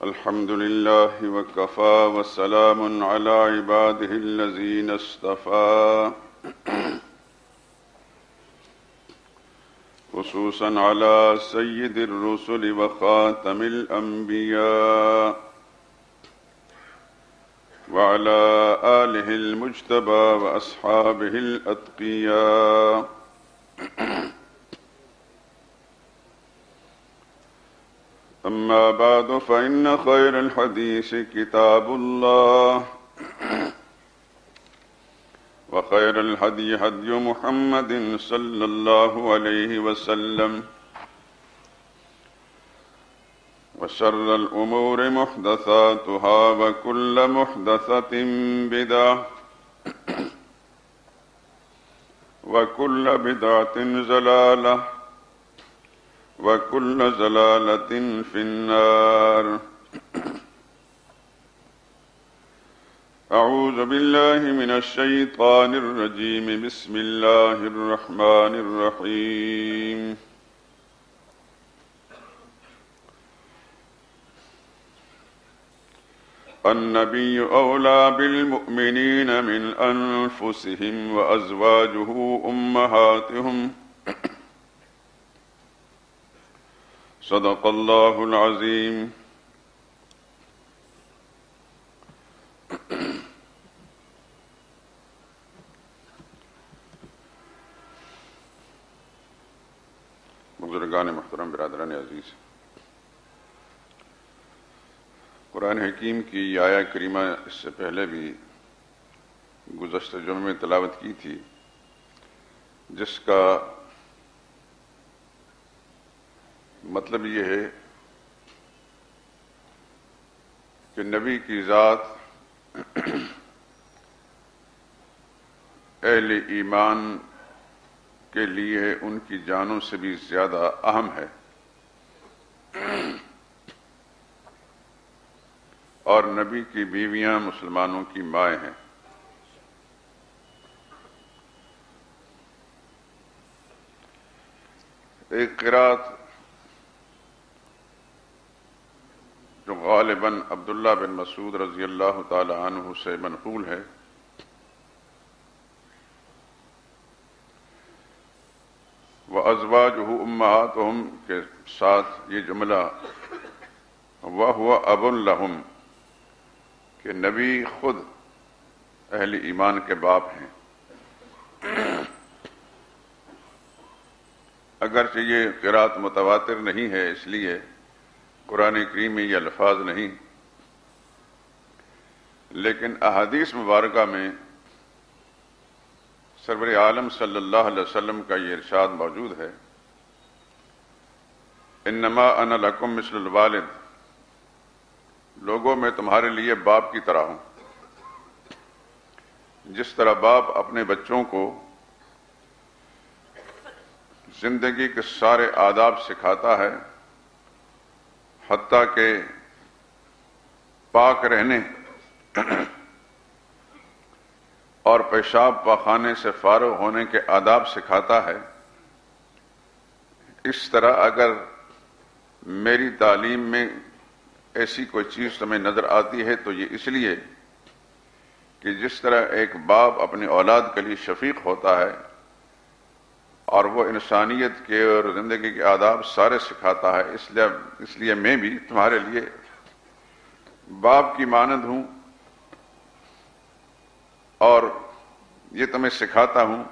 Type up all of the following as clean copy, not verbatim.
الحمد لله وكفى وسلام على عباده الذين اصطفى خصوصا على سيد الرسل وخاتم الأنبياء وعلى آله المجتبى وأصحابه الأتقياء أما بعد فإن خير الحديث كتاب الله وخير الهدي هدي محمد صلى الله عليه وسلم وشر الأمور محدثاتها وكل محدثة بدعة وكل بدعة ضلالة وكل ضلالة في النار. أعوذ بالله من الشيطان الرجيم. بسم الله الرحمن الرحيم. النبي أولى بالمؤمنين من أنفسهم وأزواجه أمهاتهم. صدق الله العظيم. بزرگان محترم، برادران عزیز، قرآن حکیم کی آیہ کریمہ اس سے پہلے بھی گزشتہ جمعے میں تلاوت کی تھی، جس کا مطلب یہ ہے کہ نبی کی ذات اہل ایمان کے لیے ان کی جانوں سے بھی زیادہ اہم ہے، اور نبی کی بیویاں مسلمانوں کی مائیں ہیں۔ ایک قرات جو غالباً عبداللہ بن مسعود رضی اللہ تعالی عنہ سے منقول ہے، وَأَزْوَاجُهُ أُمَّهَاتُهُمْ کے ساتھ یہ جملہ وَهُوَ أَبٌ لَهُمْ کہ نبی خود اہل ایمان کے باپ ہیں۔ اگرچہ یہ قرات متواتر نہیں ہے، اس لیے قرآن کریم میں یہ الفاظ نہیں، لیکن احادیث مبارکہ میں سرور عالم صلی اللہ علیہ وسلم کا یہ ارشاد موجود ہے، انما انا لکم مثل الوالد، لوگوں میں تمہارے لیے باپ کی طرح ہوں۔ جس طرح باپ اپنے بچوں کو زندگی کے سارے آداب سکھاتا ہے، حتیٰ کہ پاک رہنے اور پیشاب پاخانے سے فارغ ہونے کے آداب سکھاتا ہے، اس طرح اگر میری تعلیم میں ایسی کوئی چیز تمہیں نظر آتی ہے تو یہ اس لیے کہ جس طرح ایک باپ اپنی اولاد کے لیے شفیق ہوتا ہے اور وہ انسانیت کے اور زندگی کے آداب سارے سکھاتا ہے، اس لیے میں بھی تمہارے لیے باپ کی مانند ہوں، اور یہ تمہیں سکھاتا ہوں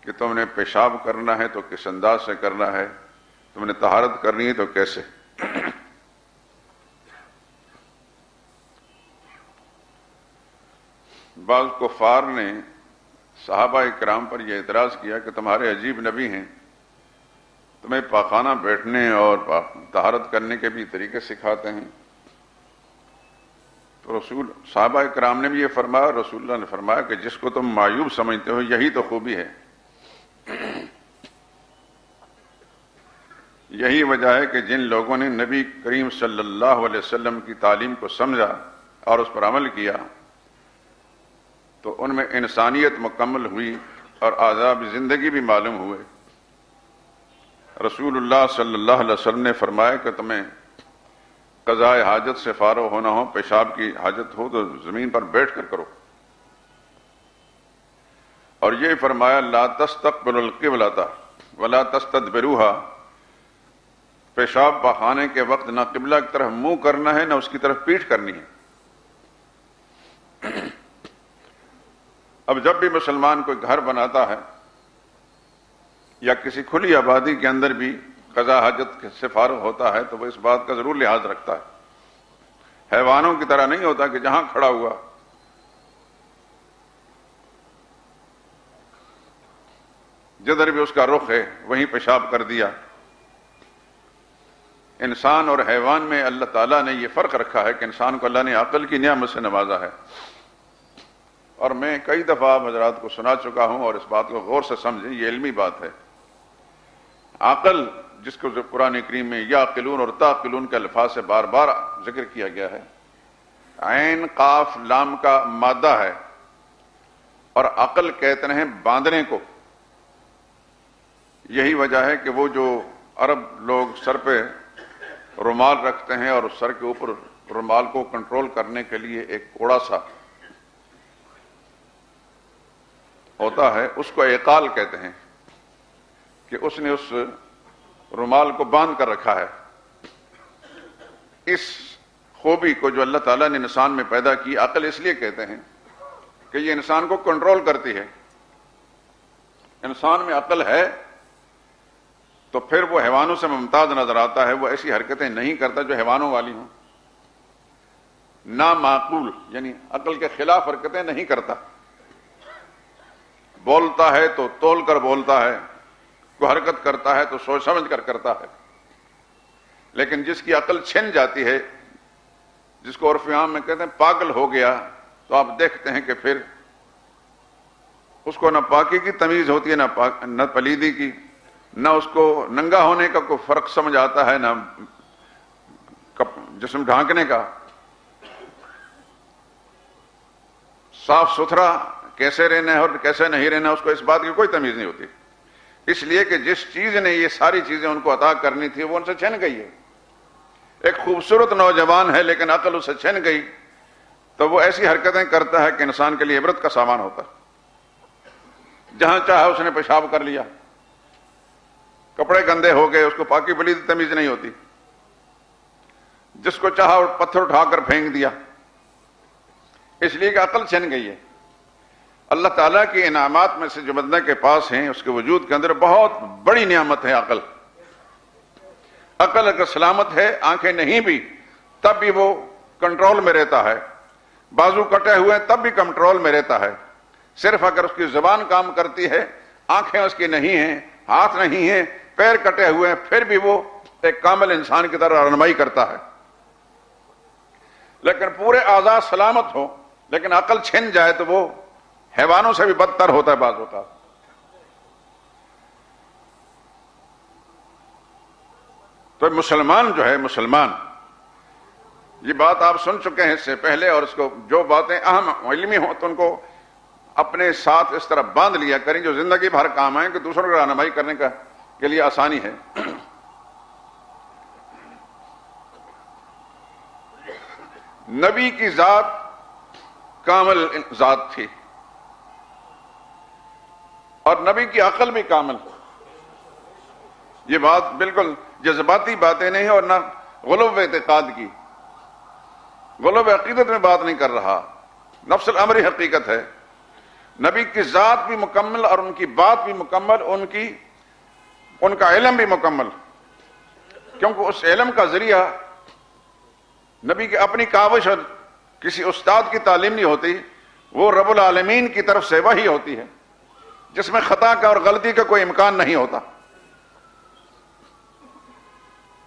کہ تم نے پیشاب کرنا ہے تو کس انداز سے کرنا ہے، تم نے طہارت کرنی ہے تو کیسے۔ بعض کفار نے صحابہ کرام پر یہ اعتراض کیا کہ تمہارے عجیب نبی ہیں، تمہیں پاخانہ بیٹھنے اور طہارت کرنے کے بھی طریقے سکھاتے ہیں۔ تو صحابہ کرام نے بھی یہ فرمایا، رسول اللہ نے فرمایا کہ جس کو تم معیوب سمجھتے ہو یہی تو خوبی ہے۔ یہی وجہ ہے کہ جن لوگوں نے نبی کریم صلی اللہ علیہ وسلم کی تعلیم کو سمجھا اور اس پر عمل کیا تو ان میں انسانیت مکمل ہوئی اور آداب زندگی بھی معلوم ہوئے۔ رسول اللہ صلی اللہ علیہ وسلم نے فرمایا کہ تمہیں قضاء حاجت سے فارغ ہونا ہو، پیشاب کی حاجت ہو تو زمین پر بیٹھ کر کرو. اور یہ فرمایا لا تستقبلوا القبلۃ ولا تستدبروها، پیشاب پخانے کے وقت نہ قبلہ کی طرف منہ کرنا ہے نہ اس کی طرف پیٹھ کرنی ہے. اب جب بھی مسلمان کوئی گھر بناتا ہے یا کسی کھلی آبادی کے اندر بھی قضاء حاجت سے فارغ ہوتا ہے تو وہ اس بات کا ضرور لحاظ رکھتا ہے. حیوانوں کی طرح نہیں ہوتا کہ جہاں کھڑا ہوا جدھر بھی اس کا رخ ہے وہیں پیشاب کر دیا. انسان اور حیوان میں اللہ تعالیٰ نے یہ فرق رکھا ہے کہ انسان کو اللہ نے عقل کی نعمت سے نوازا ہے. اور میں کئی دفعہ آپ حضرات کو سنا چکا ہوں اور اس بات کو غور سے سمجھیں، یہ علمی بات ہے. عقل جس کو قرآن کریم میں یعقلون اور تعقلون کے الفاظ سے بار بار ذکر کیا گیا ہے، عین قاف لام کا مادہ ہے، اور عقل کہتے ہیں باندھنے کو. یہی وجہ ہے کہ وہ جو عرب لوگ سر پہ رومال رکھتے ہیں اور سر کے اوپر رومال کو کنٹرول کرنے کے لیے ایک کوڑا سا ہوتا ہے، اس کو اعقال کہتے ہیں، کہ اس نے اس رومال کو باندھ کر رکھا ہے. اس خوبی کو جو اللہ تعالیٰ نے انسان میں پیدا کی عقل اس لیے کہتے ہیں کہ یہ انسان کو کنٹرول کرتی ہے. انسان میں عقل ہے تو پھر وہ حیوانوں سے ممتاز نظر آتا ہے. وہ ایسی حرکتیں نہیں کرتا جو حیوانوں والی ہوں. نامعقول یعنی عقل کے خلاف حرکتیں نہیں کرتا. بولتا ہے تو تول کر بولتا ہے، کوئی حرکت کرتا ہے تو سوچ سمجھ کر کرتا ہے. لیکن جس کی عقل چھن جاتی ہے، جس کو عرف عام میں کہتے ہیں پاگل ہو گیا، تو آپ دیکھتے ہیں کہ پھر اس کو نہ پاکی کی تمیز ہوتی ہے نہ پلیدی کی، نہ اس کو ننگا ہونے کا کوئی فرق سمجھ آتا ہے، نہ جسم ڈھانکنے کا. صاف ستھرا کیسے رہنا ہے اور کیسے نہیں رہنا اس کو اس بات کی کوئی تمیز نہیں ہوتی. اس لیے کہ جس چیز نے یہ ساری چیزیں ان کو عطا کرنی تھی وہ ان سے چھن گئی ہے. ایک خوبصورت نوجوان ہے لیکن عقل اس سے چھن گئی تو وہ ایسی حرکتیں کرتا ہے کہ انسان کے لیے عبرت کا سامان ہوتا ہے. جہاں چاہا اس نے پیشاب کر لیا، کپڑے گندے ہو گئے، اس کو پاکی پلیدی تمیز نہیں ہوتی. جس کو چاہا پتھر اٹھا کر پھینک دیا، اس لیے کہ عقل چھن گئی ہے. اللہ تعالیٰ کے انعامات میں سے جو بندے کے پاس ہیں اس کے وجود کے اندر بہت بڑی نعمت ہے عقل. عقل اگر سلامت ہے، آنکھیں نہیں بھی تب بھی وہ کنٹرول میں رہتا ہے. بازو کٹے ہوئے تب بھی کنٹرول میں رہتا ہے. صرف اگر اس کی زبان کام کرتی ہے، آنکھیں اس کی نہیں ہیں، ہاتھ نہیں ہیں، پیر کٹے ہوئے ہیں، پھر بھی وہ ایک کامل انسان کی طرح رہنمائی کرتا ہے. لیکن پورے اعضاء سلامت ہو لیکن عقل چھن جائے تو وہ حیوانوں سے بھی بدتر ہوتا ہے بعض اوقات. تو مسلمان جو ہے، مسلمان، یہ بات آپ سن چکے ہیں اس سے پہلے، اور اس کو جو باتیں اہم علمی ہوں تو ان کو اپنے ساتھ اس طرح باندھ لیا کریں جو زندگی بھر کام آئیں، کہ دوسروں کو رہنمائی کرنے کے لیے آسانی ہے. نبی کی ذات کامل ذات تھی اور نبی کی عقل بھی کامل. یہ بات بالکل جذباتی باتیں نہیں اور نہ غلو اعتقاد کی، غلو عقیدت میں بات نہیں کر رہا، نفس الامر حقیقت ہے. نبی کی ذات بھی مکمل اور ان کی بات بھی مکمل، ان کا علم بھی مکمل، کیونکہ اس علم کا ذریعہ نبی کی اپنی کاوش اور کسی استاد کی تعلیم نہیں ہوتی، وہ رب العالمین کی طرف سے وحی ہوتی ہے جس میں خطا کا اور غلطی کا کوئی امکان نہیں ہوتا.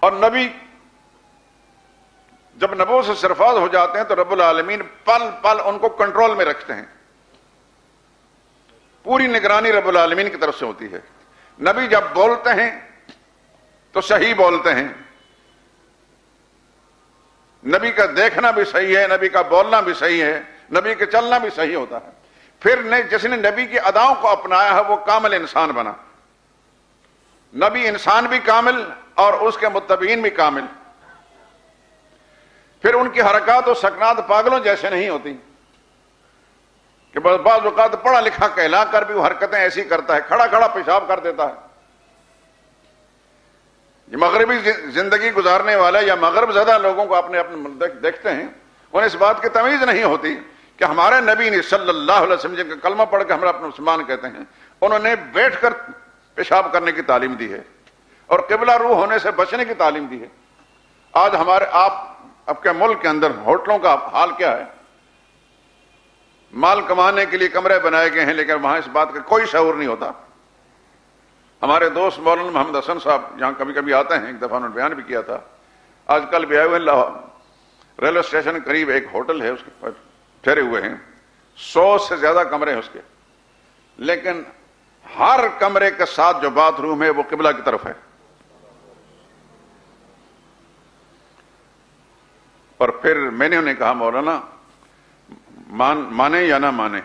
اور نبی جب نبوت سے سرفراز ہو جاتے ہیں تو رب العالمین پل پل ان کو کنٹرول میں رکھتے ہیں. پوری نگرانی رب العالمین کی طرف سے ہوتی ہے. نبی جب بولتے ہیں تو صحیح بولتے ہیں، نبی کا دیکھنا بھی صحیح ہے، نبی کا بولنا بھی صحیح ہے، نبی کے چلنا بھی صحیح ہوتا ہے. پھر جس نے نبی کی اداؤں کو اپنایا ہے وہ کامل انسان بنا. نبی انسان بھی کامل اور اس کے متبعین بھی کامل. پھر ان کی حرکات و سکنات پاگلوں جیسے نہیں ہوتی کہ بعض اوقات پڑھا لکھا کہلا کر بھی وہ حرکتیں ایسی کرتا ہے، کھڑا کھڑا پیشاب کر دیتا ہے۔ یہ مغربی زندگی گزارنے والا یا مغرب زدہ لوگوں کو اپنے دیکھتے ہیں، انہیں اس بات کی تمیز نہیں ہوتی کہ ہمارے نبی نے صلی اللہ علیہ وسلم جن کا کلمہ پڑھ کے ہم اپنے مسلمان کہتے ہیں، انہوں نے بیٹھ کر پیشاب کرنے کی تعلیم دی ہے اور قبلہ رو ہونے سے بچنے کی تعلیم دی ہے۔ آج ہمارے آپ کے ملک کے اندر ہوٹلوں کا حال کیا ہے؟ مال کمانے کے لیے کمرے بنائے گئے ہیں، لیکن وہاں اس بات کا کوئی شعور نہیں ہوتا۔ ہمارے دوست مولانا محمد حسن صاحب یہاں کبھی کبھی آتے ہیں، ایک دفعہ انہوں نے بیان بھی کیا تھا، آج کل بھی آئے ہوئے ریلوے اسٹیشن قریب ایک ہوٹل ہے، اس کے ٹھہرے ہوئے ہیں، 100 سے زیادہ کمرے ہیں اس کے، لیکن ہر کمرے کے ساتھ جو باتھ روم ہے وہ قبلہ کی طرف ہے۔ اور پھر میں نے انہیں کہا مولانا مانے یا نہ مانے،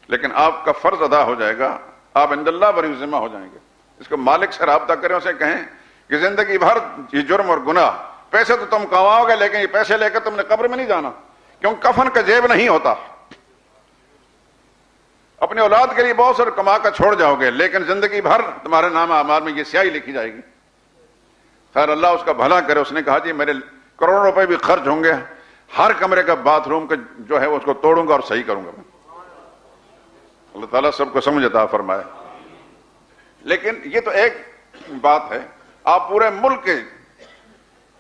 لیکن آپ کا فرض ادا ہو جائے گا، آپ عند اللہ بری ذمہ ہو جائیں گے۔ اس کو مالک سے رابطہ کریں، اسے کہیں کہ زندگی بھر یہ جرم اور گناہ، پیسے تو تم کماؤ گے لیکن یہ پیسے لے کر تم نے قبر میں نہیں جانا، کیوں کفن کا جیب نہیں ہوتا۔ اپنی اولاد کے لیے بہت سارے کما کر چھوڑ جاؤ گے، لیکن زندگی بھر تمہارے نام اعمال میں یہ سیاہی لکھی جائے گی۔ خیر اللہ اس کا بھلا کرے، اس نے کہا جی میرے کروڑوں روپے بھی خرچ ہوں گے، ہر کمرے کا باتھ روم کا جو ہے وہ اس کو توڑوں گا اور صحیح کروں گا میں۔ اللہ تعالیٰ سب کو سمجھ عطا فرمائے۔ لیکن یہ تو ایک بات ہے، آپ پورے ملک کے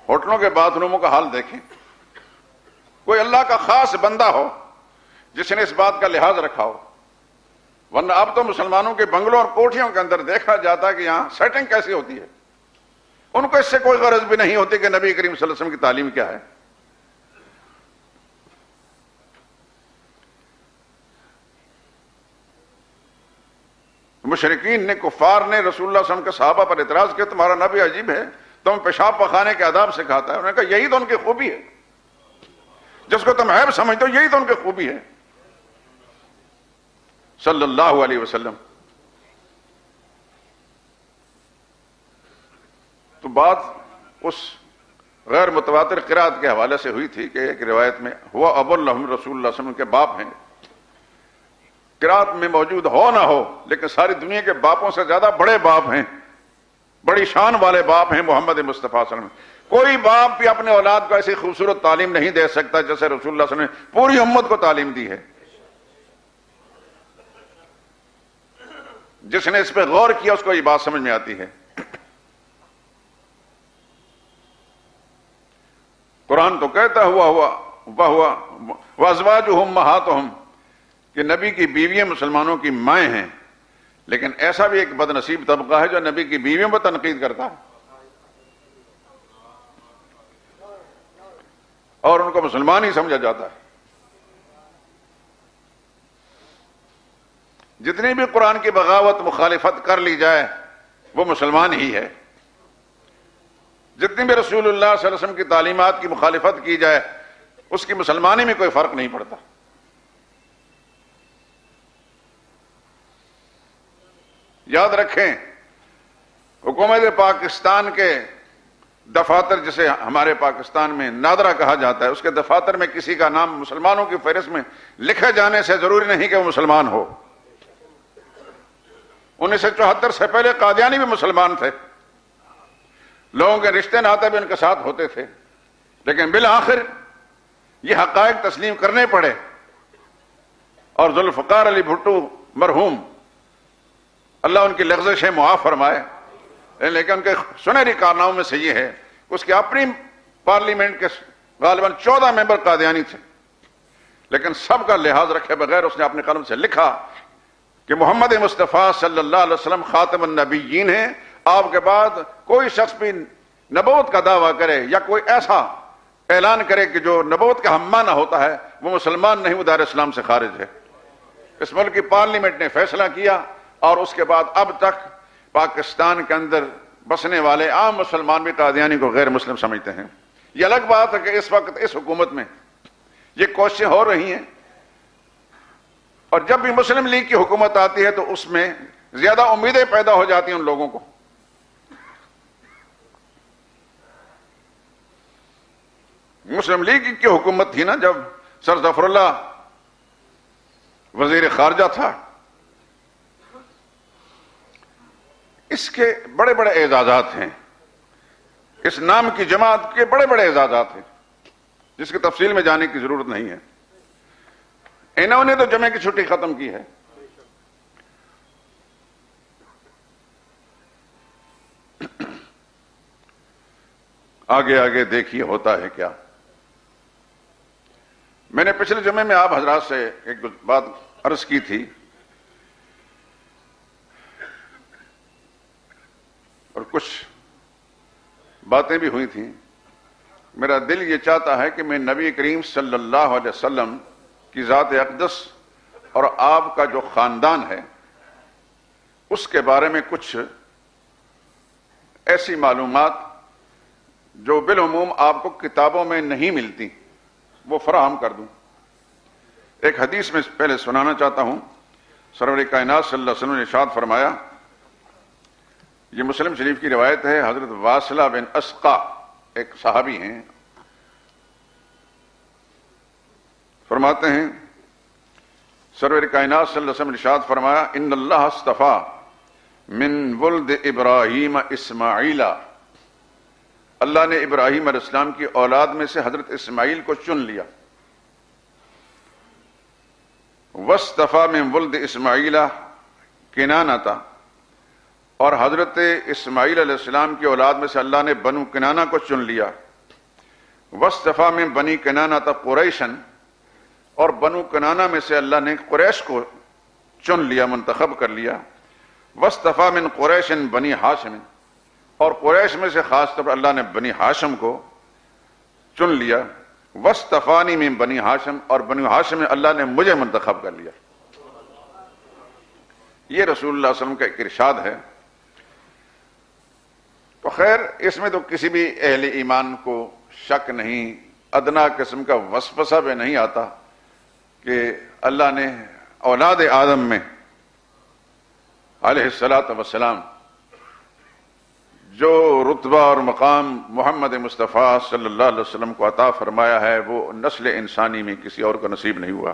ہوٹلوں کے باتھ روموں کا حال دیکھیں۔ کوئی اللہ کا خاص بندہ ہو جس نے اس بات کا لحاظ رکھا ہو، ورنہ اب تو مسلمانوں کے بنگلوں اور کوٹھیوں کے اندر دیکھا جاتا ہے کہ یہاں سیٹنگ کیسی ہوتی ہے۔ ان کو اس سے کوئی غرض بھی نہیں ہوتی کہ نبی کریم صلی اللہ علیہ وسلم کی تعلیم کیا ہے۔ مشرکین نے، کفار نے رسول اللہ صلی اللہ علیہ وسلم کے صحابہ پر اعتراض کیا تمہارا نبی عجیب ہے، تم پیشاب پخانے کے آداب سکھاتا ہے۔ انہوں نے کہا یہی تو ان کی خوبی ہے، جس کو تم عیب سمجھتے ہو یہی تو ان کی خوبی ہے صلی اللہ علیہ وسلم۔ تو بات اس غیر متواتر قرات کے حوالے سے ہوئی تھی کہ ایک روایت میں ہوا ابو لہم رسول اللہ صلی اللہ علیہ وسلم کے باپ ہیں، قرات میں موجود ہو نہ ہو لیکن ساری دنیا کے باپوں سے زیادہ بڑے باپ ہیں، بڑی شان والے باپ ہیں محمد مصطفیٰ صلی اللہ علیہ وسلم۔ کوئی باپ بھی اپنے اولاد کو ایسی خوبصورت تعلیم نہیں دے سکتا جیسے رسول اللہ صلی اللہ علیہ وسلم نے پوری امت کو تعلیم دی ہے۔ جس نے اس پہ غور کیا اس کو یہ بات سمجھ میں آتی ہے۔ قرآن تو کہتا ہوا وازواجہم امہاتہم کہ نبی کی بیویاں مسلمانوں کی مائیں ہیں، لیکن ایسا بھی ایک بد نصیب طبقہ ہے جو نبی کی بیویوں پر تنقید کرتا ہے اور ان کو مسلمان ہی سمجھا جاتا ہے۔ جتنی بھی قرآن کی بغاوت مخالفت کر لی جائے وہ مسلمان ہی ہے، جتنی بھی رسول اللہ صلی اللہ علیہ وسلم کی تعلیمات کی مخالفت کی جائے اس کی مسلمانی میں کوئی فرق نہیں پڑتا۔ یاد رکھیں حکومت پاکستان کے دفاتر، جسے ہمارے پاکستان میں نادرا کہا جاتا ہے، اس کے دفاتر میں کسی کا نام مسلمانوں کی فہرست میں لکھے جانے سے ضروری نہیں کہ وہ مسلمان ہو۔ 1974 سے پہلے قادیانی بھی مسلمان تھے، لوگوں کے رشتے ناتے بھی ان کے ساتھ ہوتے تھے، لیکن بالآخر یہ حقائق تسلیم کرنے پڑے اور ذوالفقار علی بھٹو مرحوم اللہ ان کی لغزشیں معاف فرمائے، لیکن ان کے سنہری کارناموں میں سے یہ ہے اس کے اپنی پارلیمنٹ کے غالباً 14 ممبر قادیانی تھے، لیکن سب کا لحاظ رکھے بغیر اس نے اپنے قلم سے لکھا کہ محمد مصطفیٰ صلی اللہ علیہ وسلم خاتم النبیین ہیں، آپ کے بعد کوئی شخص بھی نبوت کا دعویٰ کرے یا کوئی ایسا اعلان کرے کہ جو نبوت کا ہم معنی ہوتا ہے وہ مسلمان نہیں، وہ دار اسلام سے خارج ہے۔ اس ملک کی پارلیمنٹ نے فیصلہ کیا اور اس کے بعد اب تک پاکستان کے اندر بسنے والے عام مسلمان بھی قادیانی کو غیر مسلم سمجھتے ہیں۔ یہ الگ بات ہے کہ اس وقت اس حکومت میں یہ کوششیں ہو رہی ہیں، اور جب بھی مسلم لیگ کی حکومت آتی ہے تو اس میں زیادہ امیدیں پیدا ہو جاتی ہیں ان لوگوں کو۔ مسلم لیگ کی حکومت تھی نا جب سر ظفر اللہ وزیر خارجہ تھا. اس کے بڑے بڑے اعزازات ہیں, اس نام کی جماعت کے بڑے بڑے اعزازات ہیں جس کی تفصیل میں جانے کی ضرورت نہیں ہے. انہوں نے تو جمعے کی چھٹی ختم کی ہے. آگے آگے دیکھیے ہوتا ہے کیا. میں نے پچھلے جمعے میں آپ حضرات سے ایک بات عرض کی تھی اور کچھ باتیں بھی ہوئی تھیں. میرا دل یہ چاہتا ہے کہ میں نبی کریم صلی اللہ علیہ وسلم کی ذات اقدس اور آپ کا جو خاندان ہے اس کے بارے میں کچھ ایسی معلومات جو بالعموم آپ کو کتابوں میں نہیں ملتی وہ فراہم کر دوں. ایک حدیث میں پہلے سنانا چاہتا ہوں. سرور کائنات صلی اللہ علیہ وسلم نے ارشاد فرمایا, یہ مسلم شریف کی روایت ہے, حضرت واصلہ بن اسقا ایک صحابی ہیں, فرماتے ہیں سرور کائنات صلی اللہ علیہ وسلم نے ارشاد فرمایا, ان اللہ اصطفیٰ من ولد ابراہیم اسماعیل, اللہ نے ابراہیم علیہ السلام کی اولاد میں سے حضرت اسماعیل کو چن لیا. واصطفیٰ من ولد اسماعیل کنانہ, اور حضرت اسماعیل علیہ السلام کی اولاد میں سے اللہ نے بنو کنانہ کو چن لیا. واصطفیٰ من بنی کنانہ قریشن, اور بنو کنانہ میں سے اللہ نے قریش کو چن لیا, منتخب کر لیا. واصطفیٰ من قریش بنی ہاشم, اور قریش میں سے خاص طور پر اللہ نے بنی ہاشم کو چن لیا. واصطفانی من بنی ہاشم, اور بنی ہاشم میں اللہ نے مجھے منتخب کر لیا. یہ رسول اللہ صلی اللہ علیہ وسلم کا ایک ارشاد ہے. تو خیر اس میں تو کسی بھی اہل ایمان کو شک نہیں, ادنا قسم کا وسوسہ بھی نہیں آتا کہ اللہ نے اولاد آدم میں علیہ الصلاۃ والسلام جو رتبہ اور مقام محمد مصطفیٰ صلی اللہ علیہ وسلم کو عطا فرمایا ہے وہ نسل انسانی میں کسی اور کو نصیب نہیں ہوا.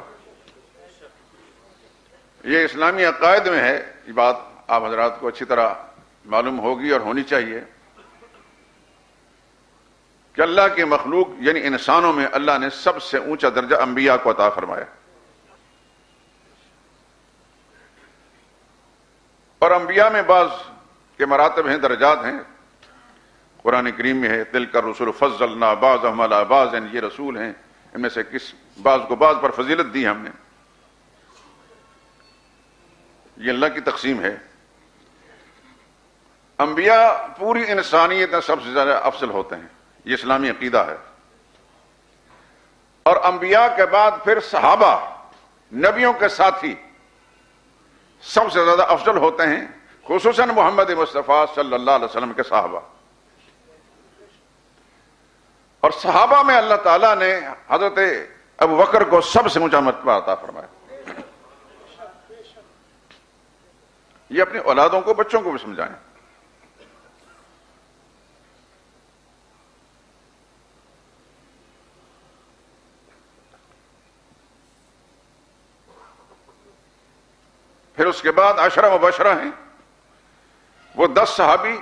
یہ اسلامی عقائد میں ہے. یہ بات آپ حضرات کو اچھی طرح معلوم ہوگی اور ہونی چاہیے کہ اللہ کی مخلوق یعنی انسانوں میں اللہ نے سب سے اونچا درجہ انبیاء کو عطا فرمایا, اور انبیاء میں بعض کے مراتب ہیں, درجات ہیں. قرآن کریم میں ہے تلک الرسل فضلنا بعضهم علی بعض, یہ رسول ہیں ان میں سے کس بعض کو بعض پر فضیلت دی ہم نے. یہ اللہ کی تقسیم ہے. انبیاء پوری انسانیت میں سب سے زیادہ افضل ہوتے ہیں, یہ اسلامی عقیدہ ہے. اور انبیاء کے بعد پھر صحابہ, نبیوں کے ساتھی سب سے زیادہ افضل ہوتے ہیں, خصوصاً محمد مصطفیٰ صلی اللہ علیہ وسلم کے صحابہ. اور صحابہ میں اللہ تعالیٰ نے حضرت ابو بکر کو سب سے اونچا مرتبہ عطا فرمایا. یہ اپنی اولادوں کو, بچوں کو بھی سمجھائیں. پھر اس کے بعد عشرہ مبشرہ ہیں, وہ 10 صحابی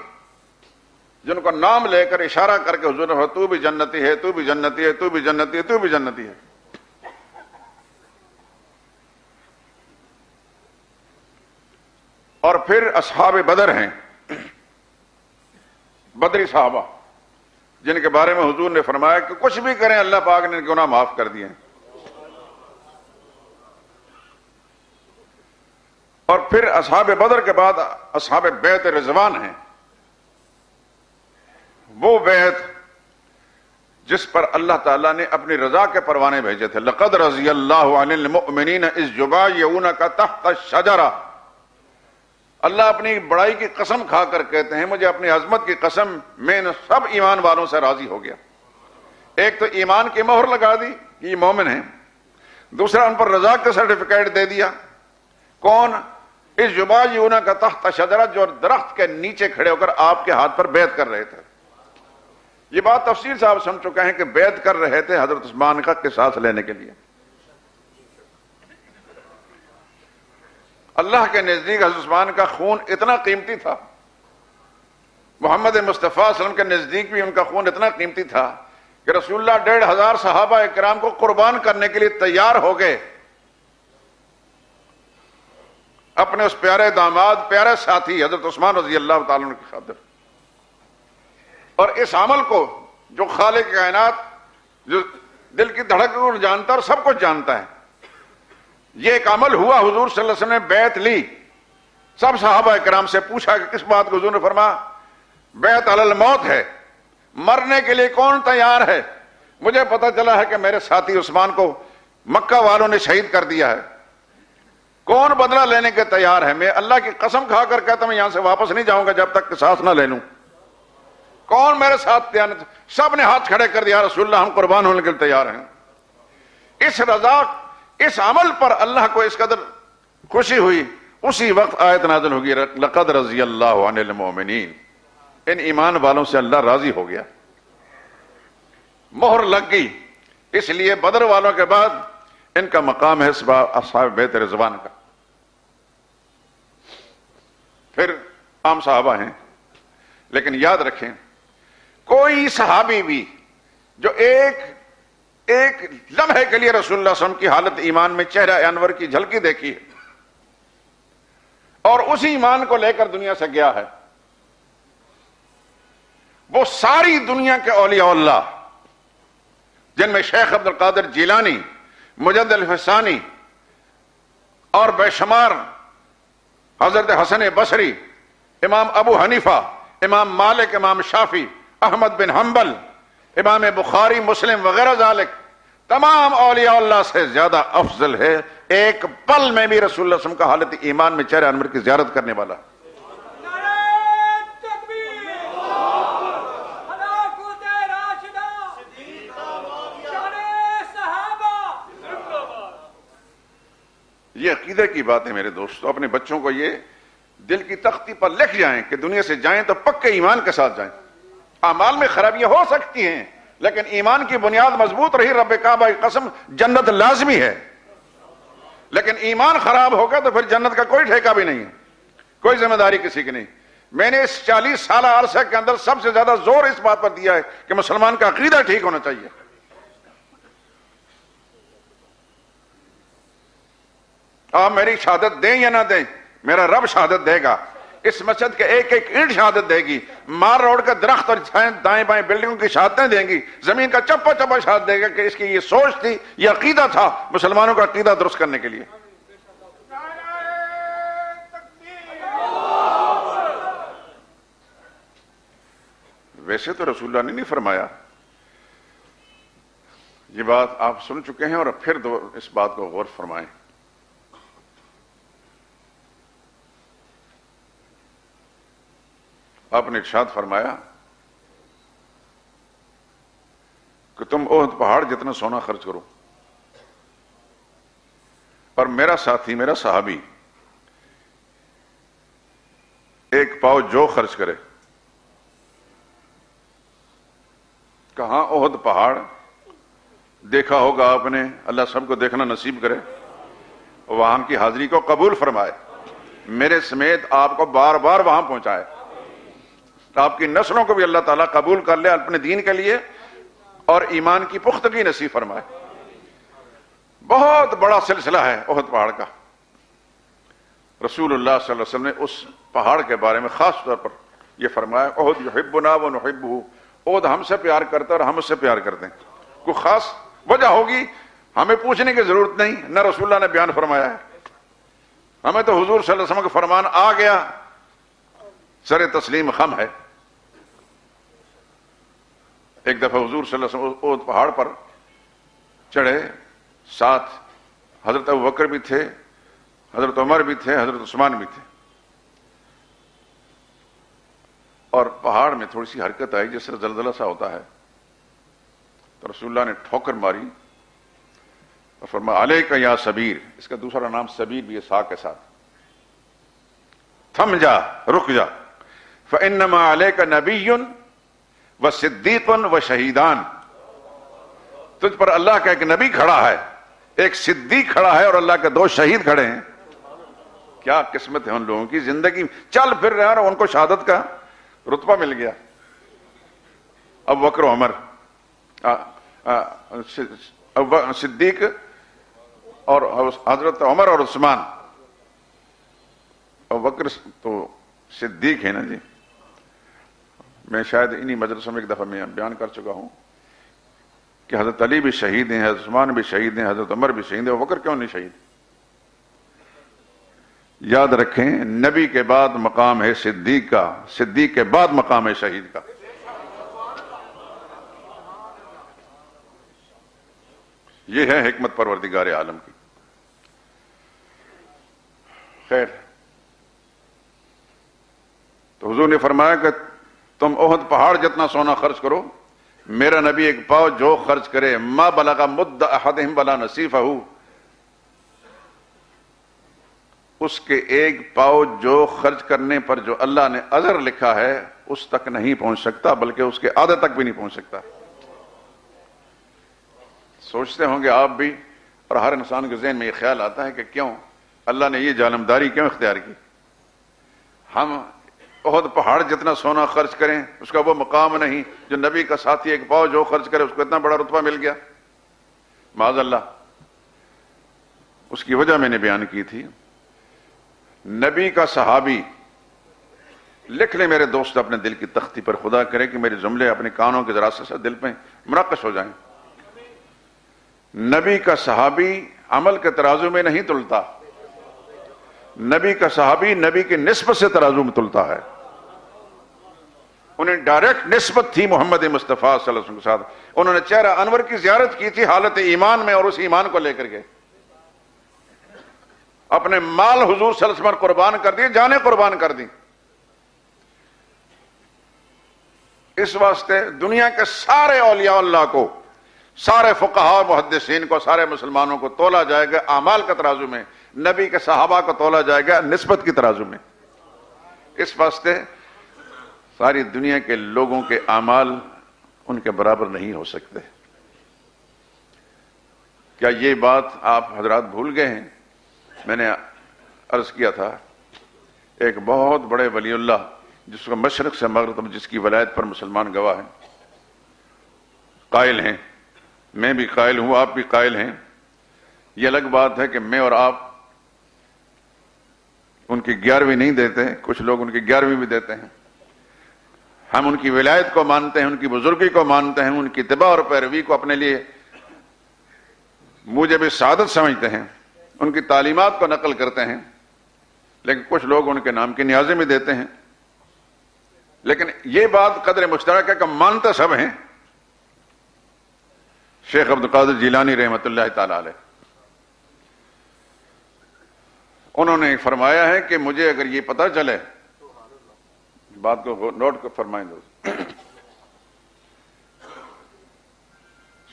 جن کو نام لے کر اشارہ کر کے حضور نے تو بھی جنتی ہے, تو بھی جنتی ہے, تو بھی جنتی ہے, تو بھی جنتی ہے. اور پھر اصحاب بدر ہیں, بدری صحابہ جن کے بارے میں حضور نے فرمایا کہ کچھ بھی کریں اللہ پاک نے گناہ معاف کر دیے. اور پھر اصحاب بدر کے بعد اصحاب بیعت رضوان ہیں, وہ بیعت جس پر اللہ تعالیٰ نے اپنی رضا کے پروانے بھیجے تھے. لقد رضی اللہ عن المؤمنین اذ یبایعونک تحت الشجرہ, اللہ اپنی بڑائی کی قسم کھا کر کہتے ہیں مجھے اپنی عظمت کی قسم میں ان سب ایمان والوں سے راضی ہو گیا. ایک تو ایمان کی مہر لگا دی کہ یہ مومن ہیں, دوسرا ان پر رضا کا سرٹیفکیٹ دے دیا. کون؟ اس یبایعونک تحت شجرہ, جو درخت کے نیچے کھڑے ہو کر آپ کے ہاتھ پر بیعت کر رہے تھے. یہ بات تفصیل سے آپ سمجھ چکے ہیں کہ بیعت کر رہے تھے حضرت عثمان کا قصاص لینے کے لیے. اللہ کے نزدیک حضرت عثمان کا خون اتنا قیمتی تھا، محمد مصطفیٰ صلی اللہ علیہ وسلم کے نزدیک بھی ان کا خون اتنا قیمتی تھا کہ رسول اللہ 1500 صحابہ اکرام کو قربان کرنے کے لیے تیار ہو گئے، اپنے اس پیارے داماد، پیارے ساتھی حضرت عثمان رضی اللہ تعالیٰ عنہ کی خاطر. اور اس عمل کو جو خالق کائنات، جو دل کی دھڑکن کو جانتا اور سب کچھ جانتا ہے، یہ ایک عمل ہوا. حضور صلی اللہ علیہ وسلم نے بیعت لی، سب صحابہ کرام سے پوچھا کہ کس بات کو. حضور نے فرمایا بیعت علی الموت ہے، مرنے کے لیے کون تیار ہے؟ مجھے پتا چلا ہے کہ میرے ساتھی عثمان کو مکہ والوں نے شہید کر دیا ہے، کون بدلہ لینے کے تیار ہے؟ میں اللہ کی قسم کھا کر کہتا ہوں میں یہاں سے واپس نہیں جاؤں گا جب تک قصاص نہ لے لوں. کون میرے ساتھ تیار؟ سب نے ہاتھ کھڑے کر دیا، رسول اللہ ہم قربان ہونے کے لیے تیار ہیں. اس رضا، اس عمل پر اللہ کو اس قدر خوشی ہوئی. اسی وقت آیت نازل ہوگی لقد رضی اللہ عن المؤمنین، ان ایمان والوں سے اللہ راضی ہو گیا، مہر لگ گئی. اس لیے بدر والوں کے بعد ان کا مقام ہے اصحاب بیت رضوان کا. پھر عام صحابہ ہیں، لیکن یاد رکھیں کوئی صحابی بھی جو ایک لمحے کے لیے رسول اللہ صلی اللہ علیہ وسلم کی حالت ایمان میں چہرہ انور کی جھلکی دیکھی ہے اور اسی ایمان کو لے کر دنیا سے گیا ہے، وہ ساری دنیا کے اولیاء اللہ جن میں شیخ عبد القادر جیلانی، مجدد الفسانی اور بے شمار حضرت حسن بصری، امام ابو حنیفہ، امام مالک، امام شافعی، احمد بن حنبل، امام بخاری، مسلم وغیرہ ذالک، تمام اولیاء اللہ سے زیادہ افضل ہے ایک پل میں بھی رسول اللہ صلی اللہ علیہ وسلم کا حالت ایمان میں چہرہ انور کی زیارت کرنے والا. یہ عقیدے کی بات ہے میرے دوستو. اپنے بچوں کو یہ دل کی تختی پر لکھ جائیں کہ دنیا سے جائیں تو پکے ایمان کے ساتھ جائیں. اعمال میں خرابیاں ہو سکتی ہیں لیکن ایمان کی بنیاد مضبوط رہی، رب کعبہ کی قسم جنت لازمی ہے. لیکن ایمان خراب ہوگا تو پھر جنت کا کوئی ٹھیکہ بھی نہیں ہے، کوئی ذمہ داری کسی کی نہیں. میں نے اس 40 سالہ عرصے کے اندر سب سے زیادہ زور اس بات پر دیا ہے کہ مسلمان کا عقیدہ ٹھیک ہونا چاہیے. آپ میری شہادت دیں یا نہ دیں، میرا رب شہادت دے گا. اس مسجد کے ایک ایک اینٹ شہادت دے گی، مار روڈ کا درخت اور دائیں بائیں بلڈنگوں کی شہادتیں دیں گی، زمین کا چپا چپا شہادت دے گا کہ اس کی یہ سوچ تھی، یہ عقیدہ تھا مسلمانوں کا عقیدہ درست کرنے کے لیے. ویسے تو رسول اللہ نے نہیں فرمایا، یہ بات آپ سن چکے ہیں، اور پھر اس بات کو غور فرمائیں. آپ نے ارشاد فرمایا کہ تم احد پہاڑ جتنا سونا خرچ کرو، اور میرا ساتھی، میرا صحابی ایک پاؤ جو خرچ کرے. کہاں احد پہاڑ دیکھا ہوگا آپ نے، اللہ سب کو دیکھنا نصیب کرے، وہاں کی حاضری کو قبول فرمائے، میرے سمیت آپ کو بار بار وہاں پہنچائے، آپ کی نسلوں کو بھی اللہ تعالیٰ قبول کر لے اپنے دین کے لیے اور ایمان کی پختگی نصیب فرمائے. بہت بڑا سلسلہ ہے احد پہاڑ کا. رسول اللہ صلی اللہ علیہ وسلم نے اس پہاڑ کے بارے میں خاص طور پر یہ فرمایا احد یحبنا ونحبہ، احد ہم سے پیار کرتا ہے اور ہم اس سے پیار کرتے ہیں. کوئی خاص وجہ ہوگی ہمیں پوچھنے کی ضرورت نہیں، نہ رسول اللہ نے بیان فرمایا ہے، ہمیں تو حضور صلی اللہ علیہ وسلم کا فرمان آ گیا، سر تسلیم خم ہے. ایک دفعہ حضور صلی اللہ علیہ وسلم احد پہاڑ پر چڑھے، ساتھ حضرت ابوبکر بھی تھے، حضرت عمر بھی تھے، حضرت عثمان بھی تھے، اور پہاڑ میں تھوڑی سی حرکت آئی جس سے زلزلہ سا ہوتا ہے، تو رسول اللہ نے ٹھوکر ماری اور فرمایا علیک یا سبیر، اس کا دوسرا نام سبیر بھی ہے سا کے ساتھ، تھم جا، رک جا، فإنما علیک نبی وصدیق وشہیدان، تجھ پر اللہ کا ایک نبی کھڑا ہے، ایک صدیق کھڑا ہے، اور اللہ کے 2 شہید کھڑے ہیں۔ کیا قسمت ہے ان لوگوں کی، زندگی چل پھر رہے ہیں اور ان کو شہادت کا رتبہ مل گیا۔ ابو بکر و عمر، صدیق اور حضرت عمر اور عثمان۔ ابو بکر تو صدیق ہے نا جی، میں شاید انہی مجلسوں میں ایک دفعہ میں بیان کر چکا ہوں کہ حضرت علی بھی شہید ہیں، حضرت عثمان بھی شہید ہیں، حضرت عمر بھی شہید ہیں، ابو بکر کیوں نہیں شہید؟ یاد رکھیں، نبی کے بعد مقام ہے صدیق کا، صدیق کے بعد مقام ہے شہید کا۔ یہ ہے حکمت پروردگار عالم کی۔ خیر، تو حضور نے فرمایا کہ تم احد پہاڑ جتنا سونا خرچ کرو، میرا نبی ایک پاؤ جو خرچ کرے، ما بلغ مد احدہم ولا نصیفہ، اس کے ایک پاؤ جو خرچ کرنے پر جو اللہ نے اجر لکھا ہے اس تک نہیں پہنچ سکتا، بلکہ اس کے آدھے تک بھی نہیں پہنچ سکتا۔ سوچتے ہوں گے آپ بھی، اور ہر انسان کے ذہن میں یہ خیال آتا ہے کہ کیوں اللہ نے یہ جانمداری کیوں اختیار کی؟ ہم احد پہاڑ جتنا سونا خرچ کریں اس کا وہ مقام نہیں جو نبی کا ساتھی ایک پاؤ جو خرچ کرے اس کو اتنا بڑا رتبہ مل گیا، معاذ اللہ۔ اس کی وجہ میں نے بیان کی تھی، نبی کا صحابی، لکھ لیں میرے دوست اپنے دل کی تختی پر، خدا کرے کہ میرے جملے اپنے کانوں کے ذرا سے دل پہ منعکس ہو جائیں۔ نبی کا صحابی عمل کے ترازو میں نہیں تلتا، نبی کا صحابی نبی کی نسبت سے ترازو میں تلتا ہے۔ انہیں ڈائریکٹ نسبت تھی محمد مصطفیٰ صلی اللہ علیہ وسلم کے ساتھ۔ انہوں نے چہرہ انور کی زیارت کی تھی حالت ایمان میں، اور اس ایمان کو لے کر کے اپنے مال حضور صلی اللہ علیہ وسلم قربان کر دی، جانیں قربان کر دی۔ اس واسطے دنیا کے سارے اولیاء اللہ کو، سارے فقہاء محدثین کو، سارے مسلمانوں کو تولا جائے گا اعمال کا ترازو میں، نبی کے صحابہ کو تولا جائے گا نسبت کی ترازو میں۔ اس واسطے ساری دنیا کے لوگوں کے اعمال ان کے برابر نہیں ہو سکتے۔ کیا یہ بات آپ حضرات بھول گئے ہیں؟ میں نے عرض کیا تھا، ایک بہت بڑے ولی اللہ جس کو مشرق سے مغرب جس کی ولایت پر مسلمان گواہ ہیں، قائل ہیں، میں بھی قائل ہوں، آپ بھی قائل ہیں۔ یہ الگ بات ہے کہ میں اور آپ ان کی 11ویں نہیں دیتے، کچھ لوگ ان کی 11ویں بھی دیتے ہیں۔ ہم ان کی ولایت کو مانتے ہیں، ان کی بزرگی کو مانتے ہیں، ان کی اتباع اور پیروی کو اپنے لیے موجب سعادت سمجھتے ہیں، ان کی تعلیمات کو نقل کرتے ہیں، لیکن کچھ لوگ ان کے نام کی نیازیں بھی دیتے ہیں۔ لیکن یہ بات قدر مشترک ہے کہ مانتے سب ہیں۔ شیخ عبد القادر جیلانی رحمۃ اللہ تعالی علیہ، انہوں نے فرمایا ہے کہ مجھے اگر یہ پتہ چلے، بات کو نوٹ کر فرمائیں دوست،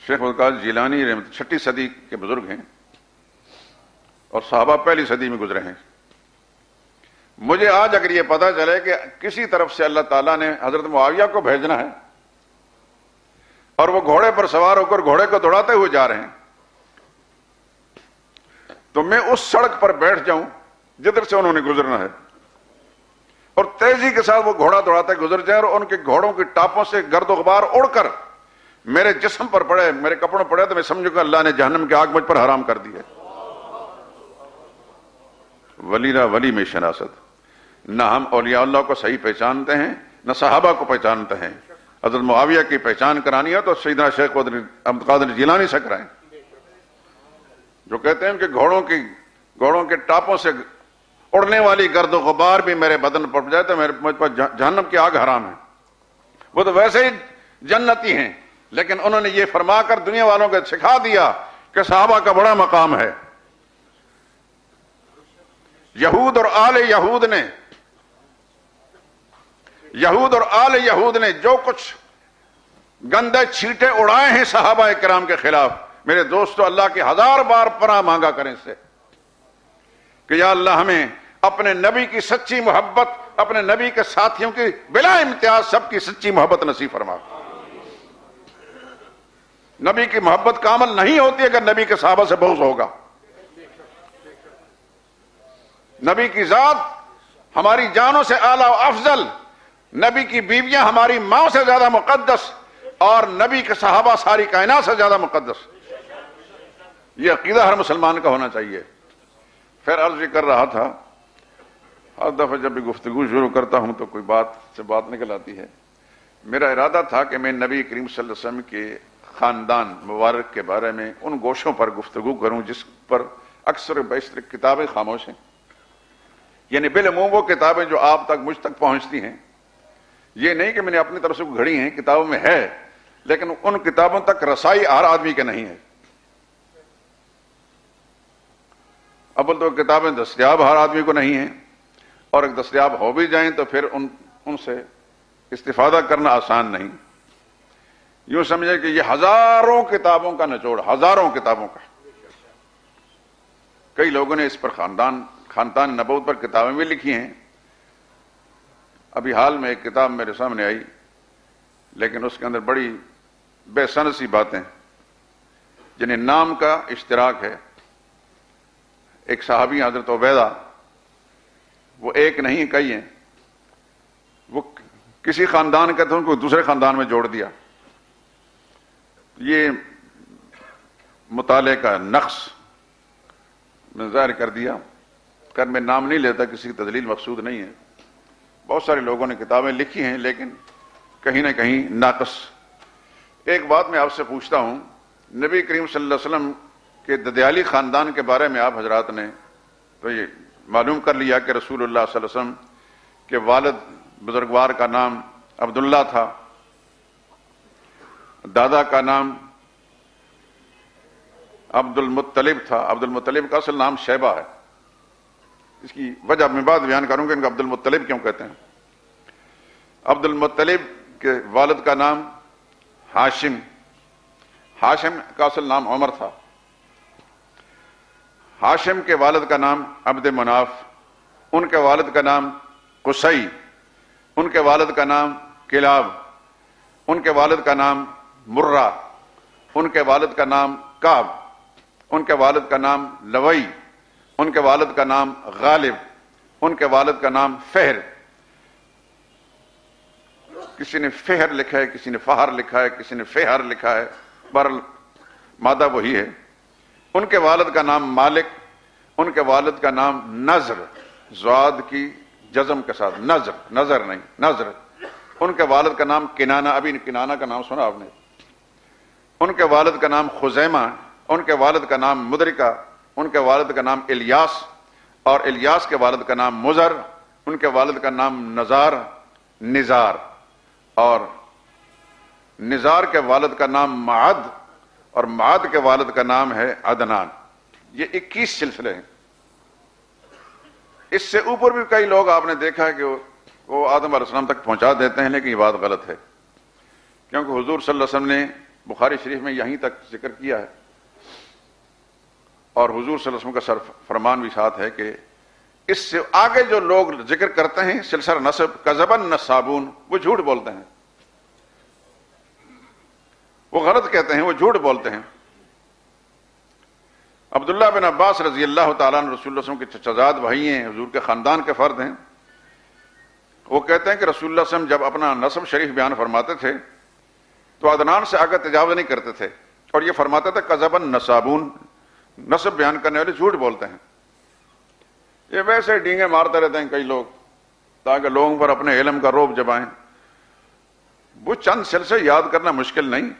شیخ عبد القادر جیلانی رحمۃ 6 صدی کے بزرگ ہیں اور صحابہ پہلی صدی میں گزرے ہیں۔ مجھے آج اگر یہ پتہ چلے کہ کسی طرف سے اللہ تعالیٰ نے حضرت معاویہ کو بھیجنا ہے اور وہ گھوڑے پر سوار ہو کر گھوڑے کو دوڑاتے ہوئے جا رہے ہیں، تو میں اس سڑک پر بیٹھ جاؤں جدھر سے انہوں نے گزرنا ہے، اور تیزی کے ساتھ وہ گھوڑا دوڑاتے گزر جائیں اور ان کے گھوڑوں کی ٹاپوں سے گرد و غبار اڑ کر میرے جسم پر پڑے، میرے کپڑوں پڑے، تو میں سمجھوں کہ اللہ نے جہنم کی آگ مجھ پر حرام کر دی ہے۔ ولی نہ ولی میں شناست، نہ ہم اولیاء اللہ کو صحیح پہچانتے ہیں، نہ صحابہ کو پہچانتے ہیں۔ حضرت معاویہ کی پہچان کرانی ہے تو سیدنا شیخ عبد القادر جیلانی سے کرائیں، جو کہتے ہیں کہ گھوڑوں کے ٹاپوں سے اڑنے والی گرد و غبار بھی میرے بدن پر جائے تو مجھ پر جہنم کی آگ حرام ہے۔ وہ تو ویسے ہی جنتی ہیں، لیکن انہوں نے یہ فرما کر دنیا والوں کو سکھا دیا کہ صحابہ کا بڑا مقام ہے۔ یہود اور آل یہود نے جو کچھ گندے چھیٹے اڑائے ہیں صحابہ کرام کے خلاف، میرے دوستو اللہ کی 1000 بار پناہ مانگا کریں اس سے کہ یا اللہ ہمیں اپنے نبی کی سچی محبت، اپنے نبی کے ساتھیوں کی بلا امتیاز سب کی سچی محبت نصیب فرما۔ نبی کی محبت کامل نہیں ہوتی اگر نبی کے صحابہ سے بغض ہوگا. نبی کی ذات ہماری جانوں سے اعلیٰ و افضل، نبی کی بیویاں ہماری ماں سے زیادہ مقدس، اور نبی کے صحابہ ساری کائنات سے زیادہ مقدس. یہ عقیدہ ہر مسلمان کا ہونا چاہیے. پھر عرض یہ کر رہا تھا، ہر دفعہ جب بھی گفتگو شروع کرتا ہوں تو کوئی بات سے بات نکل آتی ہے. میرا ارادہ تھا کہ میں نبی کریم صلی اللہ علیہ وسلم کے خاندان مبارک کے بارے میں ان گوشوں پر گفتگو کروں جس پر اکثر بیشتر کتابیں خاموش ہیں. یعنی بالعموم وہ کتابیں جو آپ تک مجھ تک پہنچتی ہیں، یہ نہیں کہ میں نے اپنی طرف سے گھڑی ہیں، کتابوں میں ہے، لیکن ان کتابوں تک رسائی ہر آدمی کے نہیں ہے. اول تو کتابیں دستیاب ہر آدمی کو نہیں ہیں، اور اگر دستیاب ہو بھی جائیں تو پھر ان سے استفادہ کرنا آسان نہیں. یوں سمجھے کہ یہ ہزاروں کتابوں کا نچوڑ، ہزاروں کتابوں کا. کئی لوگوں نے اس پر خاندان نبوت پر کتابیں بھی لکھی ہیں. ابھی حال میں ایک کتاب میرے سامنے آئی، لیکن اس کے اندر بڑی بے سند سی باتیں، جنہیں نام کا اشتراک ہے. ایک صحابی حضرت عبیدہ، وہ ایک نہیں کئی ہیں، وہ کسی خاندان کا تھا، ان کو دوسرے خاندان میں جوڑ دیا. یہ مطالعے کا نقص میں ظاہر کر دیا. کر میں نام نہیں لیتا، کسی کی تدلیل مقصود نہیں ہے. بہت سارے لوگوں نے کتابیں لکھی ہیں لیکن کہیں نہ کہیں ناقص. ایک بات میں آپ سے پوچھتا ہوں، نبی کریم صلی اللہ علیہ وسلم کہ ددیالی خاندان کے بارے میں آپ حضرات نے تو یہ معلوم کر لیا کہ رسول اللہ صلی اللہ علیہ وسلم کے والد بزرگوار کا نام عبداللہ تھا، دادا کا نام عبد المطلب تھا. عبد المطلب کا اصل نام شیبہ ہے. اس کی وجہ میں بعد بیان کروں گا ان کو عبد المطلب کیوں کہتے ہیں. عبد المطلب کے والد کا نام ہاشم، ہاشم کا اصل نام عمر تھا. ہاشم کے والد کا نام عبد مناف، ان کے والد کا نام قصی، ان کے والد کا نام کلاب، ان کے والد کا نام مرہ، ان کے والد کا نام کعب، ان کے والد کا نام لوئی، ان کے والد کا نام غالب، ان کے والد کا نام فہر. کسی نے فہر لکھا ہے، کسی نے فہر لکھا ہے، کسی نے فہر لکھا ہے، بہرحال مادہ وہی ہے. ان کے والد کا نام مالک، ان کے والد کا نام نضر، زواد کی جزم کے ساتھ نضر، نظر نہیں نضر. ان کے والد کا نام کنانہ، ابھی کنانہ کا نام سنا آپ نے. ان کے والد کا نام خزیمہ، ان کے والد کا نام مدرکہ، ان کے والد کا نام الیاس، اور الیاس کے والد کا نام مزر، ان کے والد کا نام نزار، اور نزار کے والد کا نام معد، اور معد کے والد کا نام ہے عدنان. یہ 21 سلسلے ہیں. اس سے اوپر بھی کئی لوگ آپ نے دیکھا ہے کہ وہ آدم علیہ السلام تک پہنچا دیتے ہیں، لیکن یہ بات غلط ہے، کیونکہ حضور صلی اللہ علیہ وسلم نے بخاری شریف میں یہیں تک ذکر کیا ہے، اور حضور صلی اللہ علیہ وسلم کا سر فرمان بھی ساتھ ہے کہ اس سے آگے جو لوگ ذکر کرتے ہیں سلسلہ نسب کذبن نصابون، وہ جھوٹ بولتے ہیں، وہ غلط کہتے ہیں، وہ جھوٹ بولتے ہیں. عبداللہ بن عباس رضی اللہ تعالیٰ عنہ رسول اللہ صلی اللہ علیہ وسلم کے چچا زاد بھائی ہیں، حضور کے خاندان کے فرد ہیں. وہ کہتے ہیں کہ رسول اللہ صلی اللہ علیہ وسلم جب اپنا نسب شریف بیان فرماتے تھے تو عدنان سے آگے تجاوز نہیں کرتے تھے، اور یہ فرماتے تھے کذبن نصابون، نسب بیان کرنے والے جھوٹ بولتے ہیں. یہ ویسے ڈینگے مارتے رہتے ہیں کئی لوگ تاکہ لوگوں پر اپنے علم کا روب جمائیں. وہ چند سلسلے یاد کرنا مشکل نہیں،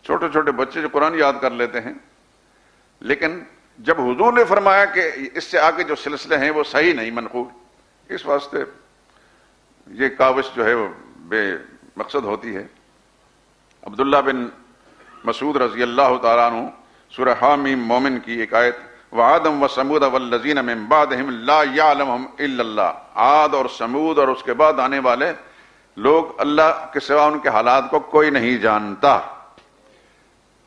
چھوٹے چھوٹے بچے جو قرآن یاد کر لیتے ہیں، لیکن جب حضور نے فرمایا کہ اس سے آگے جو سلسلے ہیں وہ صحیح نہیں، منقول، اس واسطے یہ کاوش جو ہے وہ بے مقصد ہوتی ہے. عبداللہ بن مسعود رضی اللہ تعالیٰ عنہ سورہ حامیم مومن کی ایک آیت، وعادم وثمود والذین من بعدہم لا یعلمہم الا اللہ، عاد اور سمود اور اس کے بعد آنے والے لوگ اللہ کے سوا ان کے حالات کو کوئی نہیں جانتا.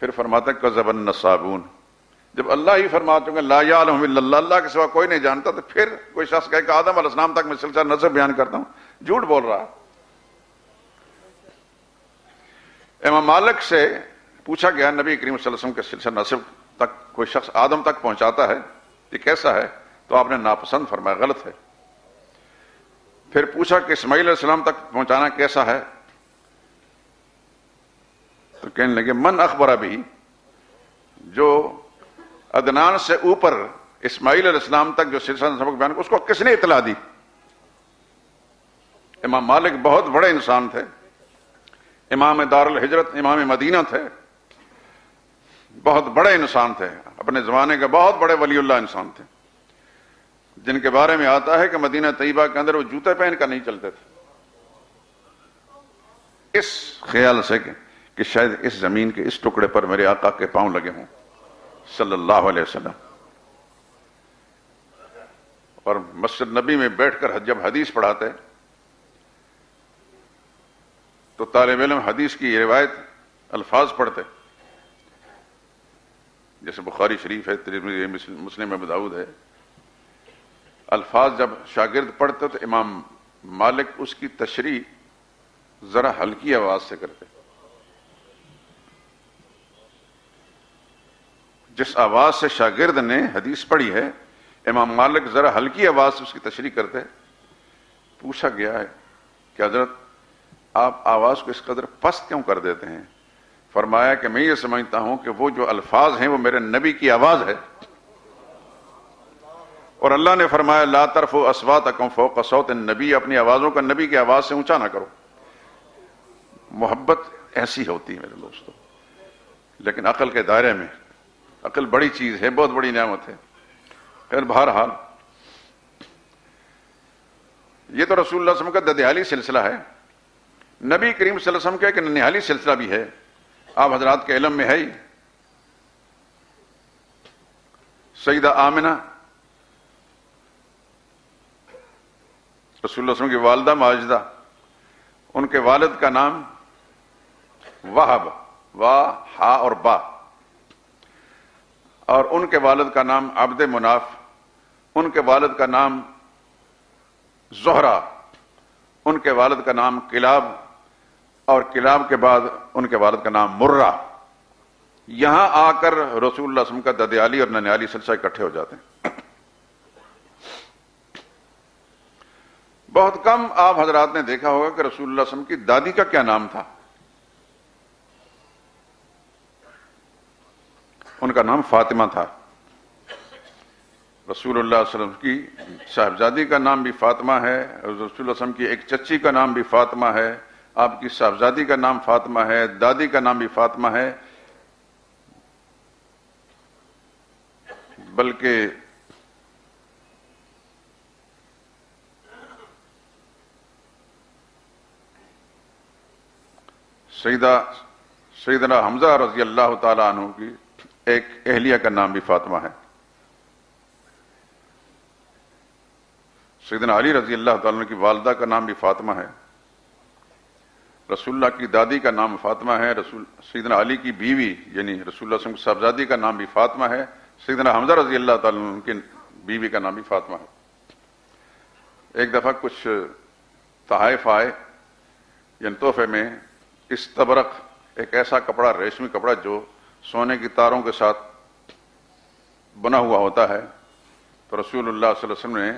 پھر فرماتا ہے کذب النصابون، جب اللہ ہی فرما چکے لا یعلمہم الا اللہ، اللہ کے سوا کوئی نہیں جانتا، تو پھر کوئی شخص کہے کہ آدم علیہ السلام تک میں سلسلہ نسب بیان کرتا ہوں، جھوٹ بول رہا ہے. امام مالک سے پوچھا گیا نبی کریم صلی اللہ علیہ وسلم کے سلسلہ نسب تک کوئی شخص آدم تک پہنچاتا ہے یہ کیسا ہے؟ تو آپ نے ناپسند فرمایا، غلط ہے۔ پھر پوچھا کہ اسماعیل علیہ السلام تک پہنچانا کیسا ہے؟ تو کہنے لگے من اخبر بھی، جو عدنان سے اوپر اسماعیل علیہ السلام تک جو سلسلہ نسب بیان اس کو کس نے اطلاع دی؟ امام مالک بہت بڑے انسان تھے، امام دار الہجرت، امام مدینہ تھے، بہت بڑے انسان تھے، اپنے زمانے کے بہت بڑے ولی اللہ انسان تھے، جن کے بارے میں آتا ہے کہ مدینہ طیبہ کے اندر وہ جوتے پہن کر نہیں چلتے تھے، اس خیال سے کہ شاید اس زمین کے اس ٹکڑے پر میرے آقا کے پاؤں لگے ہوں صلی اللہ علیہ وسلم۔ اور مسجد نبی میں بیٹھ کر جب حدیث پڑھاتے تو طالب علم حدیث کی روایت الفاظ پڑھتے، جیسے بخاری شریف ہے، ترمذی، مسلم، ابو داؤد ہے، الفاظ جب شاگرد پڑھتے تو امام مالک اس کی تشریح ذرا ہلکی آواز سے کرتے، جس آواز سے شاگرد نے حدیث پڑھی ہے امام مالک ذرا ہلکی آواز سے اس کی تشریح کرتے۔ پوچھا گیا ہے کہ حضرت آپ آواز کو اس قدر پست کیوں کر دیتے ہیں؟ فرمایا کہ میں یہ سمجھتا ہوں کہ وہ جو الفاظ ہیں وہ میرے نبی کی آواز ہے، اور اللہ نے فرمایا لا ترفعوا اصواتکم فوق صوت النبی، اپنی آوازوں کا نبی کی آواز سے اونچا نہ کرو۔ محبت ایسی ہوتی ہے میرے دوستو، لیکن عقل کے دائرے میں، عقل بڑی چیز ہے، بہت بڑی نعمت ہے۔ پھر بہرحال یہ تو رسول اللہ صلی اللہ علیہ وسلم کا ددیالی سلسلہ ہے، نبی کریم صلی اللہ علیہ وسلم کا ایک ننیالی سلسلہ بھی ہے، آپ حضرات کے علم میں ہے ہی۔ سیدہ آمنہ رسول اللہ صلی اللہ علیہ وسلم کی والدہ ماجدہ، ان کے والد کا نام وہب، وا ہا اور با، اور ان کے والد کا نام عبد مناف، ان کے والد کا نام زہرہ، ان کے والد کا نام کلاب، اور کلاب کے بعد ان کے والد کا نام مرہ۔ یہاں آ کر رسول اللہ صلی اللہ علیہ وسلم کا ددیالی اور ننیالی سلسلہ اکٹھے ہو جاتے ہیں۔ بہت کم آپ حضرات نے دیکھا ہوگا کہ رسول اللہ صلی اللہ علیہ وسلم کی دادی کا کیا نام تھا۔ ان کا نام فاطمہ تھا۔ رسول اللہ صلی اللہ علیہ وسلم کی صاحبزادی کا نام بھی فاطمہ ہے، رسول اللہ صلی اللہ علیہ وسلم کی ایک چچی کا نام بھی فاطمہ ہے، آپ کی صاحبزادی کا نام فاطمہ ہے، دادی کا نام بھی فاطمہ ہے، بلکہ سیدنا حمزہ رضی اللہ تعالی عنہ کی ایک اہلیہ کا نام بھی فاطمہ ہے، سیدنا علی رضی اللہ تعالیٰ عنہ کی والدہ کا نام بھی فاطمہ ہے، رسول اللہ کی دادی کا نام فاطمہ ہے، سیدنا علی کی بیوی یعنی رسول اللہ صلی اللہ علیہ وسلم کی صاحبزادی کا نام بھی فاطمہ ہے، سیدنا حمزہ رضی اللہ تعالیٰ عنہ کی بیوی کا نام بھی فاطمہ ہے۔ ایک دفعہ کچھ تحائف آئے، یعنی تحفے میں استبرق، ایک ایسا کپڑا، ریشمی کپڑا جو سونے کی تاروں کے ساتھ بنا ہوا ہوتا ہے، تو رسول اللہ صلی اللہ علیہ وسلم نے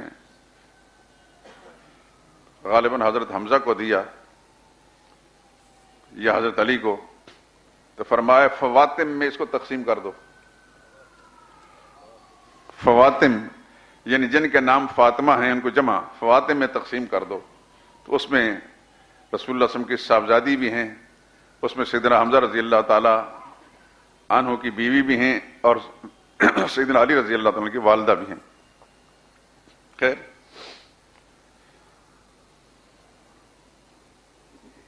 غالباً حضرت حمزہ کو دیا یا حضرت علی کو، تو فرمایا فواتم میں اس کو تقسیم کر دو۔ فواتم یعنی جن کے نام فاطمہ ہیں ان کو جمع فواتم میں تقسیم کر دو۔ تو اس میں رسول اللہ صلی اللہ علیہ وسلم کی صاحبزادی بھی ہیں، اس میں سیدنا حمزہ رضی اللہ تعالی عنہ کی بیوی بھی ہیں، اور سیدنا علی رضی اللہ تعالیٰ کی والدہ بھی ہیں۔ خیر،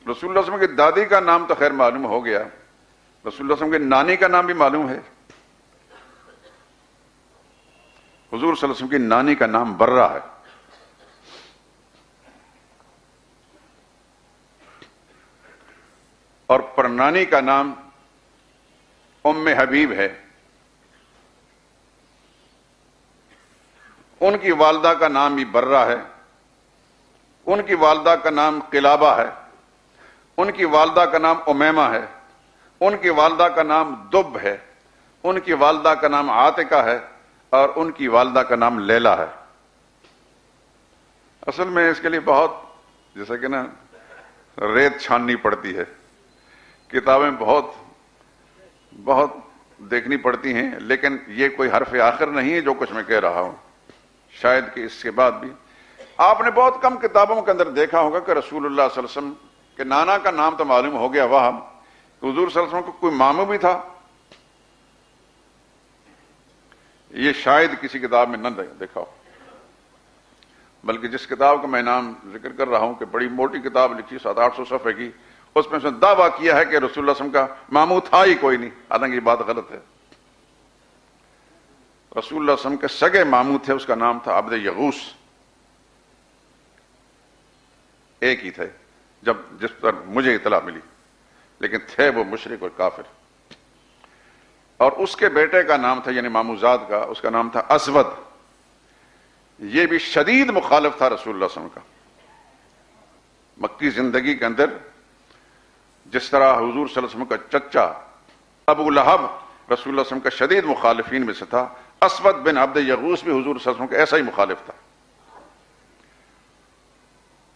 رسول اللہ صلی اللہ علیہ وسلم کی دادی کا نام تو خیر معلوم ہو گیا، رسول اللہ صلی اللہ علیہ وسلم کی نانی کا نام بھی معلوم ہے۔ حضور صلی اللہ علیہ وسلم کی نانی کا نام برہ ہے، اور پرنانی کا نام ام حبیب ہے۔ ان کی والدہ کا نام بھی برہ ہے، ان کی والدہ کا نام قلابہ ہے، ان کی والدہ کا نام امیمہ ہے، ان کی والدہ کا نام دب ہے، ان کی والدہ کا نام عاتقہ ہے، اور ان کی والدہ کا نام لیلا ہے۔ اصل میں اس کے لیے بہت جیسا کہ نا ریت چھاننی پڑتی ہے، کتابیں بہت بہت دیکھنی پڑتی ہیں، لیکن یہ کوئی حرف آخر نہیں ہے جو کچھ میں کہہ رہا ہوں۔ شاید کہ اس کے بعد بھی آپ نے بہت کم کتابوں کے اندر دیکھا ہوگا کہ رسول اللہ صلی اللہ علیہ وسلم کے نانا کا نام تو معلوم ہو گیا وہب، حضور صلی اللہ علیہ وسلم کو کوئی ماموں بھی تھا، یہ شاید کسی کتاب میں نہ دیکھا ہو۔ بلکہ جس کتاب کا میں نام ذکر کر رہا ہوں کہ بڑی موٹی کتاب لکھی 700-800 صفحے کی، اس میں اس نے دعویٰ کیا ہے کہ رسول اللہ صلی اللہ علیہ وسلم کا ماموں تھا ہی کوئی نہیں، حالانکہ یہ بات غلط ہے۔ رسول اللہ صلی اللہ علیہ وسلم کے سگے ماموں تھے، اس کا نام تھا عبد یغوث، ایک ہی تھے جس پر مجھے اطلاع ملی، لیکن تھے وہ مشرک اور کافر۔ اور اس کے بیٹے کا نام تھا، یعنی ماموں زاد کا، اس کا نام تھا اسود، یہ بھی شدید مخالف تھا رسول اللہ صلی اللہ علیہ وسلم کا۔ مکی زندگی کے اندر جس طرح حضور صلی اللہ علیہ وسلم کا چچا ابو لہب رسول اللہ صلی اللہ علیہ وسلم کا شدید مخالفین میں سے تھا، اسود بن عبد یغوث بھی حضور صلی اللہ علیہ وسلم کا ایسا ہی مخالف تھا۔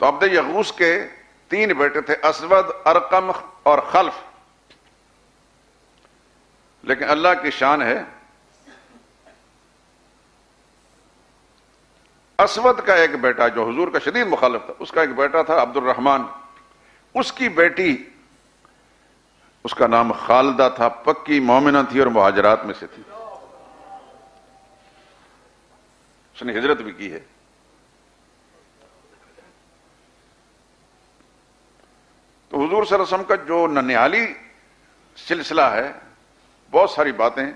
تو عبد یغوث کے 3 بیٹے تھے، اسود، ارقم اور خلف، لیکن اللہ کی شان ہے اسود کا ایک بیٹا جو حضور کا شدید مخالف تھا، اس کا ایک بیٹا تھا عبد الرحمن، اس کی بیٹی اس کا نام خالدہ تھا، پکی مومنہ تھی اور مہاجرات میں سے تھی، اس نے ہجرت بھی کی ہے۔ تو حضور صلی اللہ علیہ وسلم کا جو ننیالی سلسلہ ہے، بہت ساری باتیں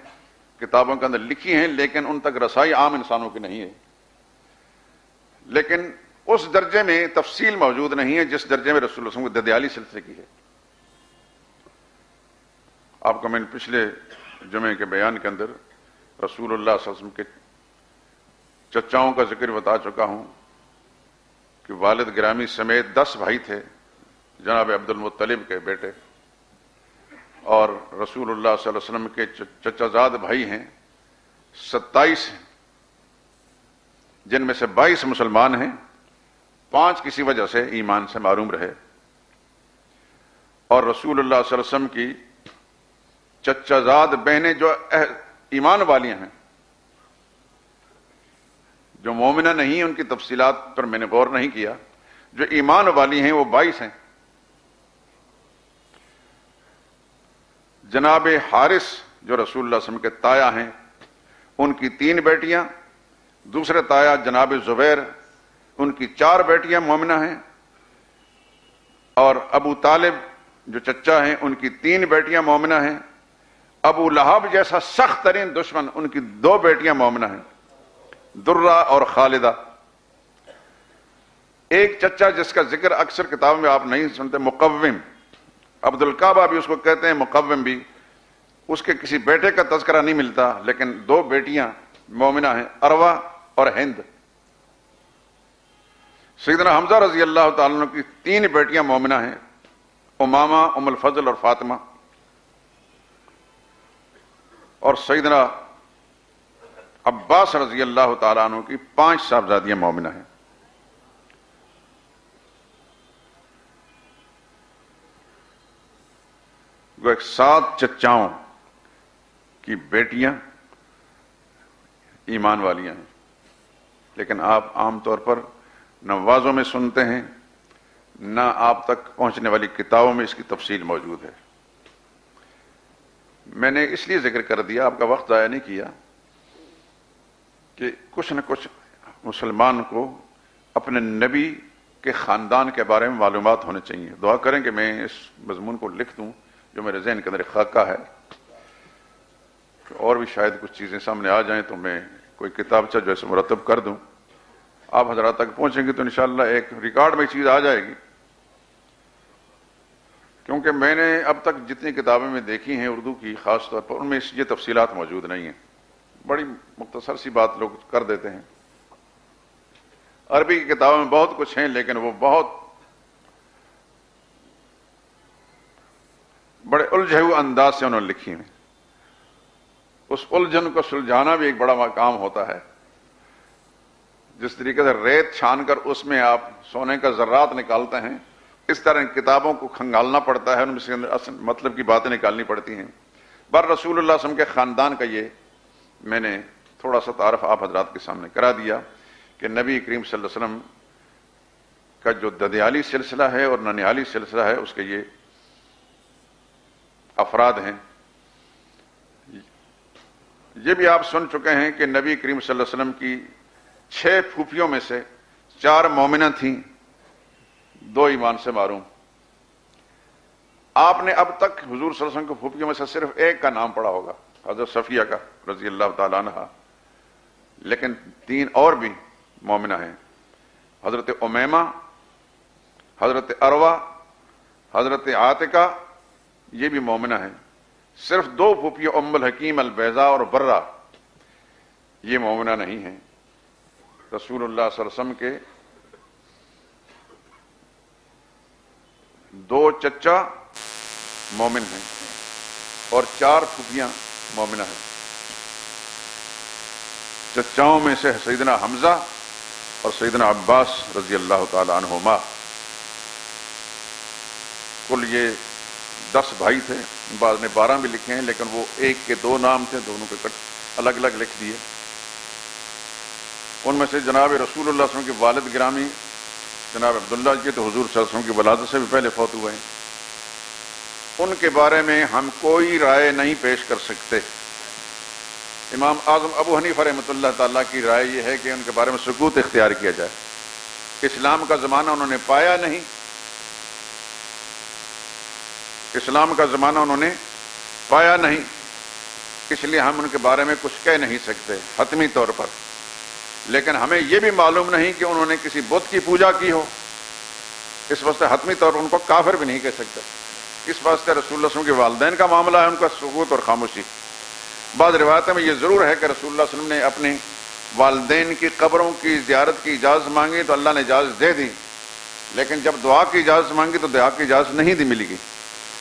کتابوں کے اندر لکھی ہیں، لیکن ان تک رسائی عام انسانوں کی نہیں ہے، لیکن اس درجے میں تفصیل موجود نہیں ہے جس درجے میں رسول اللہ صلی اللہ علیہ وسلم کو ددیالی سلسلے کی ہے۔ آپ کو میں نے پچھلے جمعے کے بیان کے اندر رسول اللہ صلی اللہ علیہ وسلم کے چچاؤں کا ذکر بتا چکا ہوں کہ والد گرامی سمیت 10 بھائی تھے، جناب عبد المطلب کے بیٹے، اور رسول اللہ صلی اللہ علیہ وسلم کے چچا زاد بھائی ہیں 27 ہیں، جن میں سے 22 مسلمان ہیں، 5 کسی وجہ سے ایمان سے محروم رہے، اور رسول اللہ صلی اللہ علیہ وسلم کی چچا زاد بہنیں جو ایمان والیاں ہیں، جو مومنہ نہیں، ان کی تفصیلات پر میں نے غور نہیں کیا، جو ایمان والی ہیں وہ 22 ہیں۔ جناب حارث جو رسول اللہ صلی اللہ علیہ وسلم کے تایا ہیں، ان کی 3 بیٹیاں، دوسرے تایا جناب زبیر، ان کی 4 بیٹیاں مومنہ ہیں، اور ابو طالب جو چچا ہیں ان کی 3 بیٹیاں مومنہ ہیں، ابو لہب جیسا سخت ترین دشمن، ان کی 2 بیٹیاں مومنہ ہیں، درہ اور خالدہ۔ ایک چچا جس کا ذکر اکثر کتابوں میں آپ نہیں سنتے، مقوم، عبد الکعبہ بھی اس کو کہتے ہیں، مقوم بھی، اس کے کسی بیٹے کا تذکرہ نہیں ملتا، لیکن 2 بیٹیاں مومنہ ہیں، عروہ اور ہند۔ سیدنا حمزہ رضی اللہ تعالیٰ عنہ کی 3 بیٹیاں مومنہ ہیں، امامہ، ام الفضل اور فاطمہ، اور سیدنا عباس رضی اللہ تعالیٰ عنہ کی 5 صاحبزادیاں مومنہ ہیں۔ وہ 7 چچاؤں کی بیٹیاں ایمان والیاں ہیں، لیکن آپ عام طور پر نہ وعظوں میں سنتے ہیں، نہ آپ تک پہنچنے والی کتابوں میں اس کی تفصیل موجود ہے۔ میں نے اس لیے ذکر کر دیا، آپ کا وقت ضائع نہیں کیا، کہ کچھ نہ کچھ مسلمان کو اپنے نبی کے خاندان کے بارے میں معلومات ہونے چاہیے۔ دعا کریں کہ میں اس مضمون کو لکھ دوں جو میرے ذہن کے اندر ایک خاکہ ہے، اور بھی شاید کچھ چیزیں سامنے آ جائیں تو میں کوئی کتابچہ جو ہے مرتب کر دوں، آپ حضرات تک پہنچیں گے تو انشاءاللہ ایک ریکارڈ میں چیز آ جائے گی۔ کیونکہ میں نے اب تک جتنی کتابیں میں دیکھی ہیں اردو کی خاص طور پر، ان میں یہ تفصیلات موجود نہیں ہیں، بڑی مختصر سی بات لوگ کر دیتے ہیں۔ عربی کی کتابوں میں بہت کچھ ہیں، لیکن وہ بہت بڑے الجھے ہوئے انداز سے انہوں نے لکھی ہیں. اس الجھن کو سلجھانا بھی ایک بڑا کام ہوتا ہے. جس طریقے سے ریت چھان کر اس میں آپ سونے کا ذرات نکالتے ہیں، اس طرح کتابوں کو کھنگالنا پڑتا ہے، ان میں سے اصل مطلب کی باتیں نکالنی پڑتی ہیں. بر رسول اللہ صلی اللہ علیہ وسلم کے خاندان کا یہ میں نے تھوڑا سا تعارف آپ حضرات کے سامنے کرا دیا کہ نبی کریم صلی اللہ علیہ وسلم کا جو ددیالی سلسلہ ہے اور ننیالی سلسلہ ہے، اس کے یہ افراد ہیں. یہ بھی آپ سن چکے ہیں کہ نبی کریم صلی اللہ علیہ وسلم کی 6 پھوپھیوں میں سے 4 مومنہ تھیں، 2 ایمان سے معروم. آپ نے اب تک حضور صلی اللہ علیہ وسلم کی پھوپھیوں میں سے صرف ایک کا نام پڑا ہوگا، حضرت صفیہ کا رضی اللہ تعالیٰ عنہ، لیکن 3 اور بھی مومنہ ہیں، حضرت امیمہ، حضرت عروہ، حضرت عاتقہ، یہ بھی مومنہ ہیں. صرف 2 پھوپھیوں ام الحکیم البیضاء اور برہ یہ مومنہ نہیں ہیں. رسول اللہ صلی اللہ علیہ وسلم کے 2 چچا مومن ہیں اور 4 پھوپھیاں مومنہ ہیں. چچاؤں میں سے سیدنا حمزہ اور سیدنا عباس رضی اللہ تعالی عنہما. کل یہ 10 بھائی تھے، بعض نے 12 بھی لکھے ہیں، لیکن وہ ایک کے 2 نام تھے، دونوں کے الگ الگ لکھ دیے. ان میں سے جناب رسول اللہ صلی اللہ علیہ وسلم کے والد گرامی جناب عبداللہ جی تو حضور صلی اللہ علیہ وسلم کی ولادت سے بھی پہلے فوت ہوئے ہیں. ان کے بارے میں ہم کوئی رائے نہیں پیش کر سکتے. امام اعظم ابو حنیفہ رحمۃ اللہ تعالیٰ کی رائے یہ ہے کہ ان کے بارے میں سکوت اختیار کیا جائے. اسلام کا زمانہ انہوں نے پایا نہیں، اسلام کا زمانہ انہوں نے پایا نہیں، اس لیے ہم ان کے بارے میں کچھ کہہ نہیں سکتے حتمی طور پر. لیکن ہمیں یہ بھی معلوم نہیں کہ انہوں نے کسی بت کی پوجا کی ہو، اس واسطے حتمی طور پر ان کو کافر بھی نہیں کہہ سکتے. اس واسطے رسول اللہ صلی اللہ علیہ وسلم کے والدین کا معاملہ ہے ان کا سکوت اور خاموشی. بعض روایتوں میں یہ ضرور ہے کہ رسول اللہ صلی اللہ علیہ وسلم نے اپنے والدین کی قبروں کی زیارت کی اجازت مانگی تو اللہ نے اجازت دے دی، لیکن جب دعا کی اجازت مانگی تو دعا کی اجازت نہیں دی ملے گی.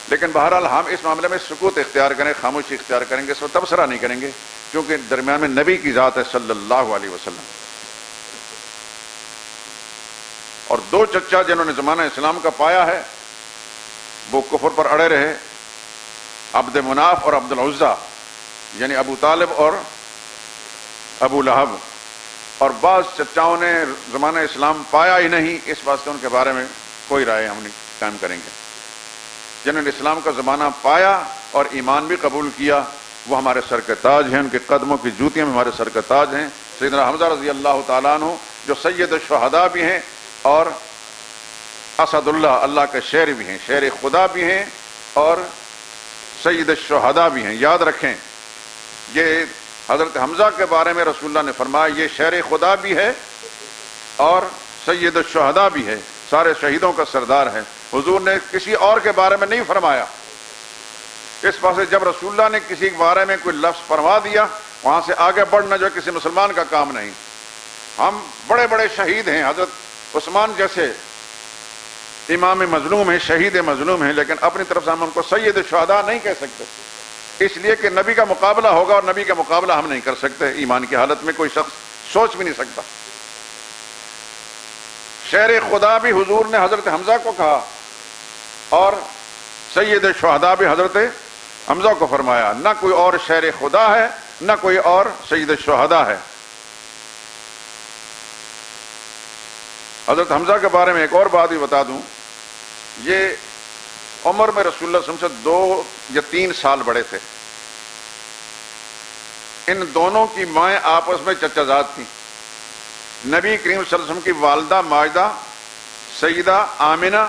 لیکن بہرحال ہم اس معاملے میں سکوت اختیار کریں، خاموشی اختیار کریں گے، اس وقت تبصرہ نہیں کریں گے، کیونکہ درمیان میں نبی کی ذات ہے صلی اللہ علیہ وسلم. اور 2 چچا جنہوں نے زمانہ اسلام کا پایا ہے وہ کفر پر اڑے رہے، عبد مناف اور عبد العزیٰ، یعنی ابو طالب اور ابو لہب. اور بعض چچاؤں نے زمانہ اسلام پایا ہی نہیں، اس واسطے ان کے بارے میں کوئی رائے ہم نہیں قائم کریں گے. جنہوں نے اسلام کا زمانہ پایا اور ایمان بھی قبول کیا وہ ہمارے سر کے تاج ہیں، ان کے قدموں کی جوتیاں میں ہمارے سر کے تاج ہیں. سیدنا حمزہ رضی اللہ تعالیٰ عنہ جو سید الشہداء بھی ہیں اور اسد اللہ، اللہ کے شیر بھی ہیں، شیر خدا بھی ہیں اور سید الشہداء بھی ہیں. یاد رکھیں یہ حضرت حمزہ کے بارے میں رسول اللہ نے فرمایا یہ شیر خدا بھی ہے اور سید الشہداء بھی ہے، سارے شہیدوں کا سردار ہے. حضور نے کسی اور کے بارے میں نہیں فرمایا. اس واسطے جب رسول اللہ نے کسی کے بارے میں کوئی لفظ فرما دیا وہاں سے آگے بڑھنا جو کسی مسلمان کا کام نہیں. ہم بڑے بڑے شہید ہیں، حضرت عثمان جیسے امام مظلوم ہیں، شہید مظلوم ہیں، لیکن اپنی طرف سے ہم ان کو سید الشہداء نہیں کہہ سکتے، اس لیے کہ نبی کا مقابلہ ہوگا اور نبی کا مقابلہ ہم نہیں کر سکتے. ایمان کی حالت میں کوئی شخص سوچ بھی نہیں سکتا. شیر خدا بھی حضور نے حضرت حمزہ کو کہا اور سید الشہداء بھی حضرت حمزہ کو فرمایا. نہ کوئی اور شیر خدا ہے نہ کوئی اور سید الشہداء ہے. حضرت حمزہ کے بارے میں ایک اور بات بھی بتا دوں، یہ عمر میں رسول اللہ صلی اللہ علیہ وسلم سے 2 یا 3 سال بڑے تھے. ان دونوں کی مائیں آپس میں چچا زاد تھیں. نبی کریم صلی اللہ علیہ وسلم کی والدہ ماجدہ سیدہ آمنہ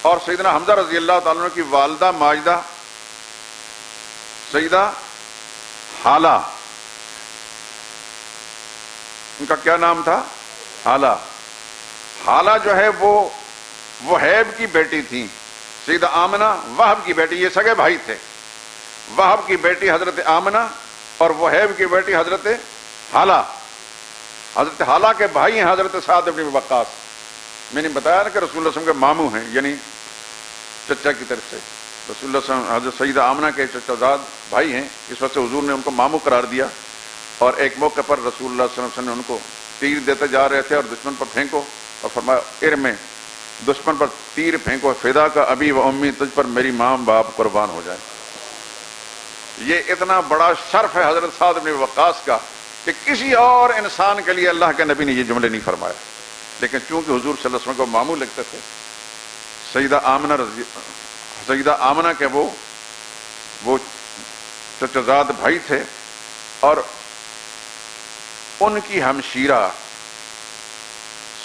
اور سیدنا حمزہ رضی اللہ تعالیٰ عنہ کی والدہ ماجدہ سیدہ حالہ، ان کا کیا نام تھا؟ حالہ. حالہ جو ہے وہ وہیب کی بیٹی تھی. سیدہ آمنہ وہب کی بیٹی، یہ سگے بھائی تھے. وہب کی بیٹی حضرت آمنہ اور وہیب کی بیٹی حضرت حالہ. حضرت حالہ کے بھائی ہیں حضرت سعد بن وقاص. میں نے بتایا نا کہ رسول اللہ صلی اللہ علیہ وسلم کے ماموں ہیں، یعنی چچا کی طرف سے. رسول اللہ صلی اللہ علیہ وسلم حضرت سیدہ آمنہ کے چچا زاد بھائی ہیں، اس وجہ سے حضور نے ان کو ماموں قرار دیا، اور ایک موقع پر رسول اللہ صلی اللہ علیہ وسلم نے ان کو تیر دیتے جا رہے تھے اور دشمن پر پھینکو، اور فرمایا ارمیں، دشمن پر تیر پھینکو، فدا کا ابی و امی، تجھ پر میری ماں باپ قربان ہو جائے۔ یہ اتنا بڑا شرف ہے حضرت سعد بن وقاص کا کہ کسی اور انسان کے لیے اللہ کے نبی نے یہ جملے نہیں فرمایا، لیکن چونکہ حضور صلی اللہ علیہ وسلم کو ماموں لگتے تھے، سیدہ آمنہ کے وہ چچا زاد بھائی تھے، اور ان کی ہمشیرہ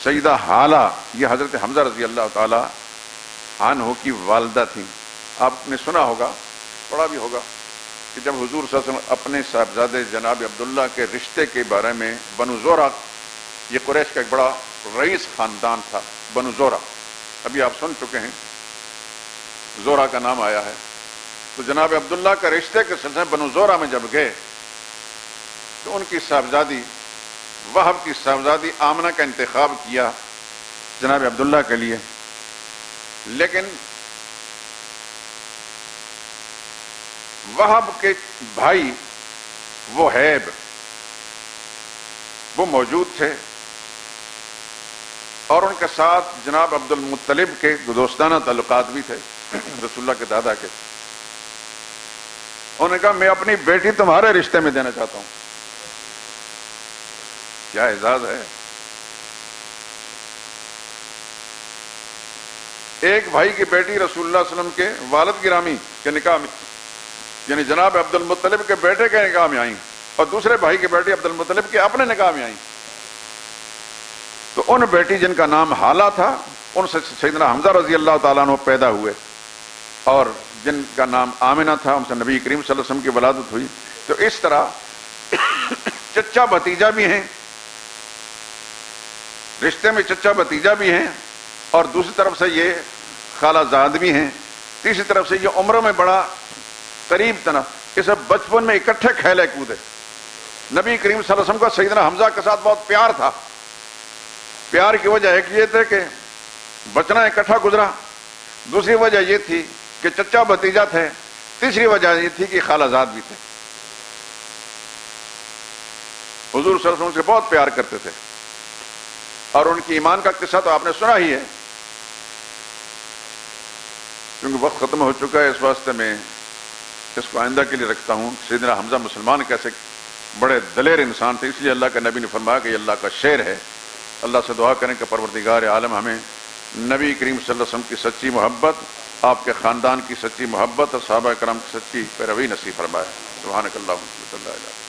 سیدہ حالہ یہ حضرت حمزہ رضی اللہ تعالی عنہ کی والدہ تھیں۔ آپ نے سنا ہوگا، پڑھا بھی ہوگا کہ جب حضور صلی اللہ علیہ وسلم اپنے صاحبزادے جناب عبداللہ کے رشتے کے بارے میں، بنو زہرہ، یہ قریش کا ایک بڑا رئیس خاندان تھا بنو زہرہ، ابھی آپ سن چکے ہیں، زہرہ کا نام آیا ہے، تو جناب عبداللہ کا رشتے کے سلسلے میں بنو زہرہ میں جب گئے تو ان کی صاحبزادی وہب کی صاحبزادی آمنہ کا انتخاب کیا جناب عبداللہ کے لیے، لیکن وہب کے بھائی وہیب وہ موجود تھے، اور ان کے ساتھ جناب عبد المطلب کے دوستانہ تعلقات بھی تھے رسول اللہ کے دادا کے۔ انہوں نے کہا میں اپنی بیٹی تمہارے رشتے میں دینا چاہتا ہوں۔ کیا اعزاز ہے! ایک بھائی کی بیٹی رسول اللہ صلی اللہ علیہ وسلم کے والد گرامی کے نکاح میں، یعنی جناب عبد المطلب کے بیٹے کے نکاح میں آئیں، اور دوسرے بھائی کی بیٹی عبد المطلب کے اپنے نکاح میں آئیں، تو ان بیٹی جن کا نام حالہ تھا ان سے سیدنا حمزہ رضی اللہ تعالیٰ عنہ پیدا ہوئے، اور جن کا نام آمنہ تھا ان سے نبی کریم صلی اللہ علیہ وسلم کی ولادت ہوئی۔ تو اس طرح چچا بھتیجا بھی ہیں، رشتے میں چچا بھتیجا بھی ہیں، اور دوسری طرف سے یہ خالہ زاد بھی ہیں، تیسری طرف سے یہ عمروں میں بڑا قریب تنا، یہ سب بچپن میں اکٹھے کھیلے کودے۔ نبی کریم صلی اللہ علیہ وسلم کا سیدنا حمزہ کے ساتھ بہت پیار تھا، پیار کی وجہ ایک یہ تھے کہ بچنا اکٹھا گزرا، دوسری وجہ یہ تھی کہ چچا بھتیجا تھے، تیسری وجہ یہ تھی کہ خالہ زاد بھی تھے۔ حضور صلی اللہ علیہ وسلم سے بہت پیار کرتے تھے، اور ان کی ایمان کا قصہ تو آپ نے سنا ہی ہے، کیونکہ وقت ختم ہو چکا ہے، اس واسطے میں اس کو آئندہ کے لیے رکھتا ہوں۔ سیدنا حمزہ مسلمان کیسے بڑے دلیر انسان تھے، اس لیے اللہ کا نبی نے فرمایا کہ یہ اللہ کا شعر ہے۔ اللہ سے دعا کریں کہ پروردگار عالم ہمیں نبی کریم صلی اللہ علیہ وسلم کی سچی محبت، آپ کے خاندان کی سچی محبت اور صحابہ کرام کی سچی پیروی نصیب فرمائے۔ سبحانک اللہم و بحمدک۔